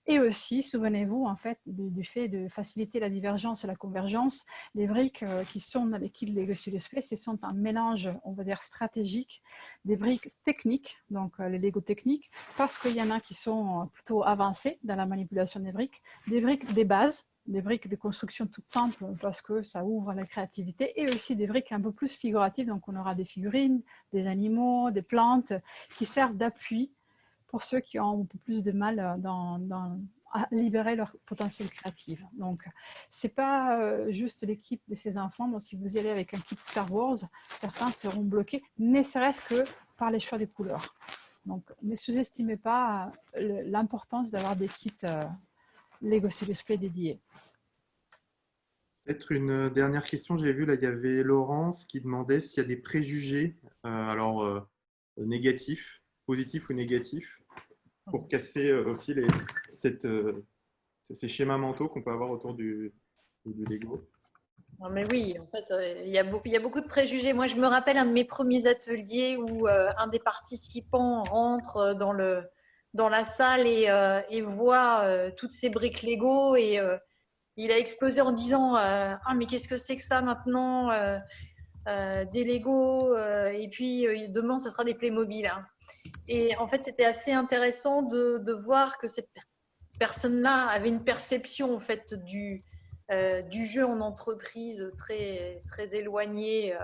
Et aussi, souvenez-vous, en fait, du fait de faciliter la divergence et la convergence, les briques qui sont dans les kits Lego Serious Play, ce sont un mélange, on va dire, stratégique des briques techniques, donc les Lego techniques, parce qu'il y en a qui sont plutôt avancées dans la manipulation des briques des bases, des briques de construction toutes simples parce que ça ouvre la créativité, et aussi des briques un peu plus figuratives, donc on aura des figurines, des animaux, des plantes qui servent d'appui pour ceux qui ont un peu plus de mal à libérer leur potentiel créatif. Donc, ce n'est pas juste les kits de ces enfants. Donc, si vous y allez avec un kit Star Wars, certains seront bloqués, ne serait-ce que par les choix des couleurs. Donc, ne sous-estimez pas l'importance d'avoir des kits Lego Serious Play dédiés. Peut-être une dernière question. J'ai vu, là, il y avait Laurence qui demandait s'il y a des préjugés, négatifs, positifs ou négatifs, pour casser aussi cette ces schémas mentaux qu'on peut avoir autour du Lego. Non, mais oui, en fait, il y a beaucoup de préjugés. Moi, je me rappelle un de mes premiers ateliers où un des participants rentre dans la salle et voit toutes ces briques Lego et il a explosé en disant ah, mais qu'est-ce que c'est que ça maintenant des Lego et puis demain, ça sera des Playmobil. Hein. Et en fait, c'était assez intéressant de voir que cette personne-là avait une perception en fait du jeu en entreprise très, très éloigné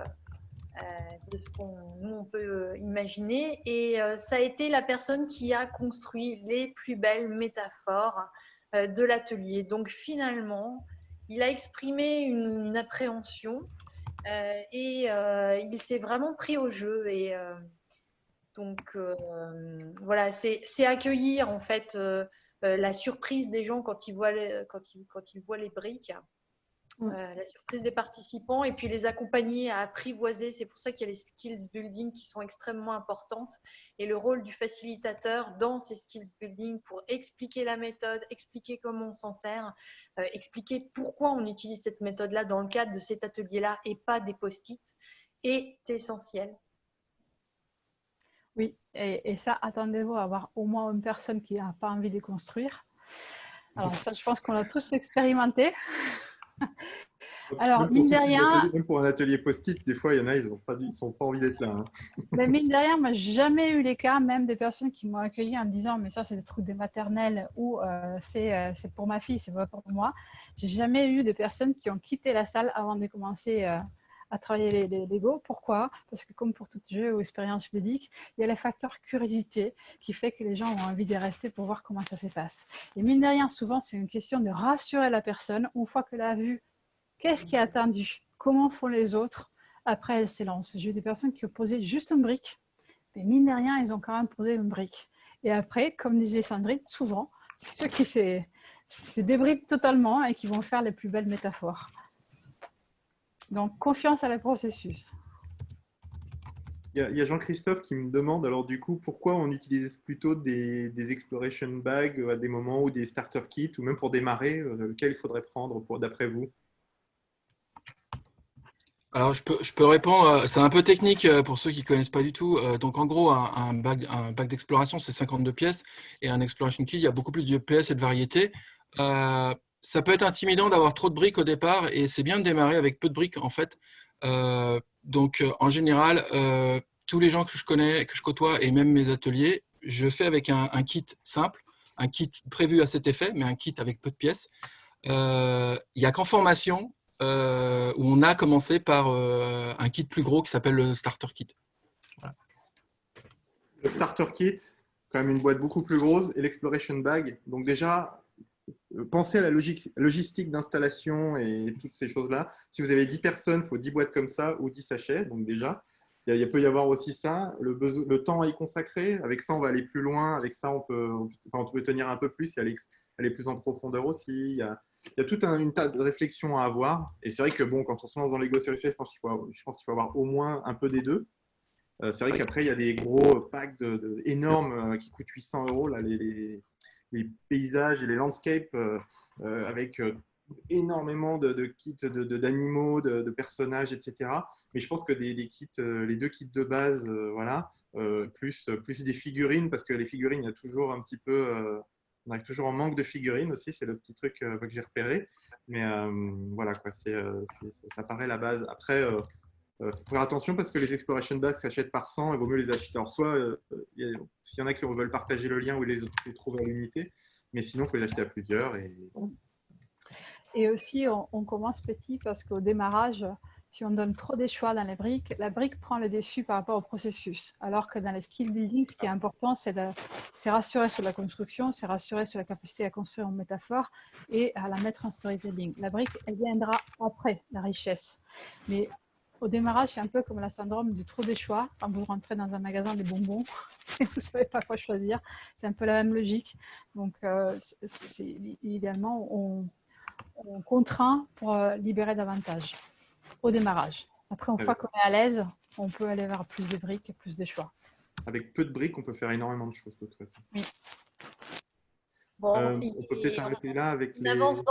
de ce qu'on nous on peut imaginer. Et ça a été la personne qui a construit les plus belles métaphores de l'atelier. Donc finalement, il a exprimé une appréhension et il s'est vraiment pris au jeu. Et donc voilà, c'est accueillir en fait la surprise des gens quand ils voient quand ils voient les briques. La surprise des participants et puis les accompagner à apprivoiser. C'est pour ça qu'il y a les skills building qui sont extrêmement importantes et le rôle du facilitateur dans ces skills building pour expliquer la méthode, expliquer comment on s'en sert, expliquer pourquoi on utilise cette méthode-là dans le cadre de cet atelier-là et pas des post-it est essentiel. Oui, et ça, attendez-vous à avoir au moins une personne qui n'a pas envie de construire. Alors ça, je pense qu'on l'a tous expérimenté. Alors, mine de rien… Même pour un atelier post-it, des fois, il y en a, ils n'ont pas envie d'être là. Hein. Mais mine de rien, moi, j'ai jamais eu les cas, même des personnes qui m'ont accueilli en me disant « mais ça, c'est des trucs des maternelles » ou c'est pour ma fille, c'est pas pour moi ». J'ai jamais eu de personnes qui ont quitté la salle avant de commencer à travailler les Lego. Pourquoi? Parce que comme pour tout jeu ou expérience ludique, il y a le facteur curiosité qui fait que les gens ont envie de rester pour voir comment ça se passe. Et mine de rien, souvent, c'est une question de rassurer la personne une fois qu'elle a vu qu'est-ce qui est attendu, comment font les autres. Après, elle s'élance. J'ai eu des personnes qui ont posé juste une brique, mais mine de rien, ils ont quand même posé une brique. Et après, comme disait Sandrine, souvent, c'est ceux qui se débrident totalement et qui vont faire les plus belles métaphores. Donc, confiance à le processus. Il y a Jean-Christophe qui me demande, alors du coup, pourquoi on utilise plutôt des exploration bags à des moments ou des starter kits, ou même pour démarrer, lequel il faudrait prendre d'après vous? Alors, je peux répondre, c'est un peu technique pour ceux qui ne connaissent pas du tout. Donc, en gros, un bac d'exploration, c'est 52 pièces. Et un exploration kit, il y a beaucoup plus de pièces et de variétés. Ça peut être intimidant d'avoir trop de briques au départ. Et c'est bien de démarrer avec peu de briques, en fait. Donc, en général, tous les gens que je connais, que je côtoie, et même mes ateliers, je fais avec un kit simple, un kit prévu à cet effet, mais un kit avec peu de pièces. Il n'y a qu'en formation où on a commencé par un kit plus gros qui s'appelle le starter kit. Voilà. Le starter kit, quand même une boîte beaucoup plus grosse, et l'exploration bag. Donc déjà, pensez à la logistique d'installation et toutes ces choses-là. Si vous avez 10 personnes, il faut 10 boîtes comme ça ou 10 sachets. Donc déjà, il peut y avoir aussi ça. Le temps à y consacrer. Avec ça, on va aller plus loin. Avec ça, on peut tenir un peu plus et aller plus en profondeur aussi. Il y a toute une tas de réflexions à avoir. Et c'est vrai que bon, quand on se lance dans Lego Serious Play, je pense qu'il faut avoir au moins un peu des deux. C'est vrai qu'après, il y a des gros packs énormes qui coûtent 800 €, là, les paysages et les landscapes avec énormément de kits d'animaux, de personnages, etc. Mais je pense que des kits, les deux kits de base, voilà, plus des figurines, parce que les figurines, il y a toujours un petit peu… on arrive toujours en manque de figurines aussi, c'est le petit truc que j'ai repéré. Mais voilà, quoi, ça paraît la base. Après, faut faire attention parce que les exploration bags s'achètent par 100, il vaut mieux les acheter. Alors, soit s'il y en a qui veulent partager le lien ou les autres les trouvent à l'unité, mais sinon, il faut les acheter à plusieurs. Et aussi, on commence petit parce qu'au démarrage, si on donne trop des choix dans les briques, la brique prend le dessus par rapport au processus. Alors que dans les skill building, ce qui est important, c'est rassurer sur la construction, c'est rassurer sur la capacité à construire une métaphore et à la mettre en storytelling. La brique, elle viendra après la richesse. Mais au démarrage, c'est un peu comme la syndrome du trop des choix. Quand vous rentrez dans un magasin des bonbons et vous ne savez pas quoi choisir, c'est un peu la même logique. Donc, idéalement, on contraint pour libérer davantage au démarrage. Après, une fois qu'on est à l'aise, on peut aller vers plus de briques et plus de choix. Avec peu de briques, on peut faire énormément de choses de toute façon. Oui. Bon, On peut peut-être arrêter là avec on les… avance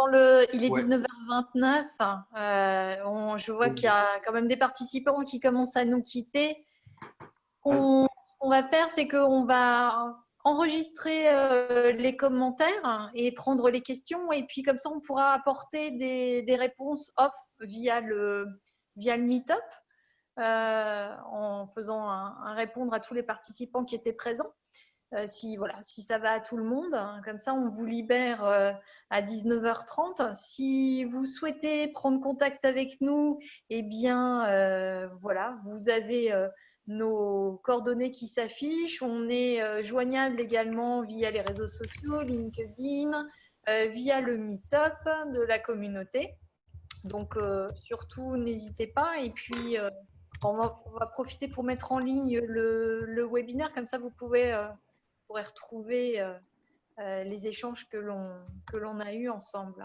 il est Ouais. 19h29. Je vois qu'il y a quand même des participants qui commencent à nous quitter. Ce qu'on va faire, c'est qu'on va enregistrer les commentaires et prendre les questions. Et puis, comme ça, on pourra apporter des réponses off via le Meetup en faisant répondre à tous les participants qui étaient présents. Si ça va à tout le monde, comme ça on vous libère à 19h30. Si vous souhaitez prendre contact avec nous, eh bien vous avez nos coordonnées qui s'affichent. On est joignable également via les réseaux sociaux, LinkedIn, via le Meetup de la communauté. Donc surtout n'hésitez pas. Et puis on va profiter pour mettre en ligne le webinaire, comme ça vous pourrez retrouver les échanges que l'on a eus ensemble.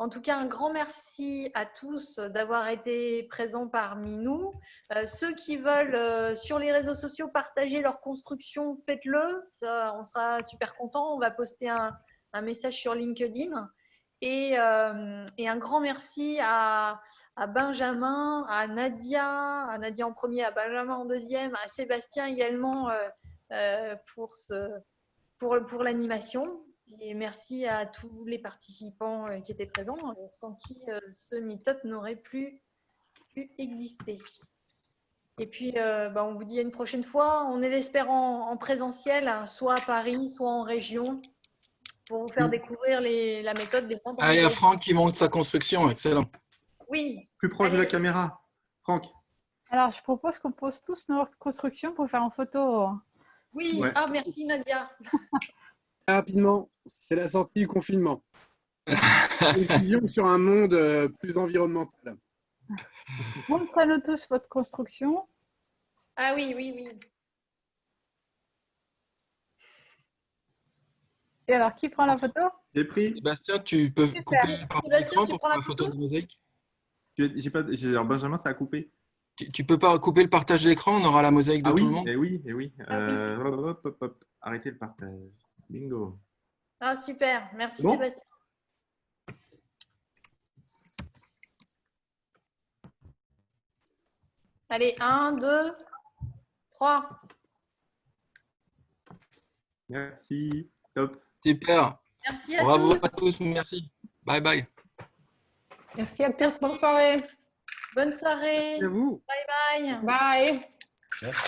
En tout cas, un grand merci à tous d'avoir été présents parmi nous. Ceux qui veulent sur les réseaux sociaux partager leur construction, faites-le. On sera super contents. On va poster un message sur LinkedIn. Et un grand merci à Benjamin, à Nadia en premier, à Benjamin en deuxième, à Sébastien également pour l'animation. Et merci à tous les participants qui étaient présents, sans qui ce meet-up n'aurait plus pu exister. Et puis, on vous dit à une prochaine fois. On l'espère en présentiel, soit à Paris, soit en région, pour vous faire découvrir la méthode des ventes. Ah, il y a Franck qui monte sa construction, excellent. Oui. Plus proche de la caméra, Franck. Alors, je propose qu'on pose tous notre construction pour faire en photo. Oui, Ouais. Merci Nadia. Rapidement, c'est la sortie du confinement. Une vision sur un monde plus environnemental. Montrez-nous tous votre construction. Ah oui. Et alors, qui prend la photo? J'ai pris. Sébastien, tu peux Super. couper le partage Sébastien, d'écran tu pour prends prendre la la photo photo de mosaïque. Alors, Benjamin, ça a coupé. Tu peux pas couper le partage d'écran, on aura la mosaïque de Ah tout oui, le monde. eh oui, eh oui. Ah oui. Hop. Arrêtez le partage. Bingo. Ah super, merci Bon. Sébastien. Allez, 1, 2, 3. Merci. Top. Super. Merci à Bravo tous. à tous, merci. Bye bye. Merci à tous. Bonne soirée. Bonne soirée. Et à vous. Bye bye. Bye.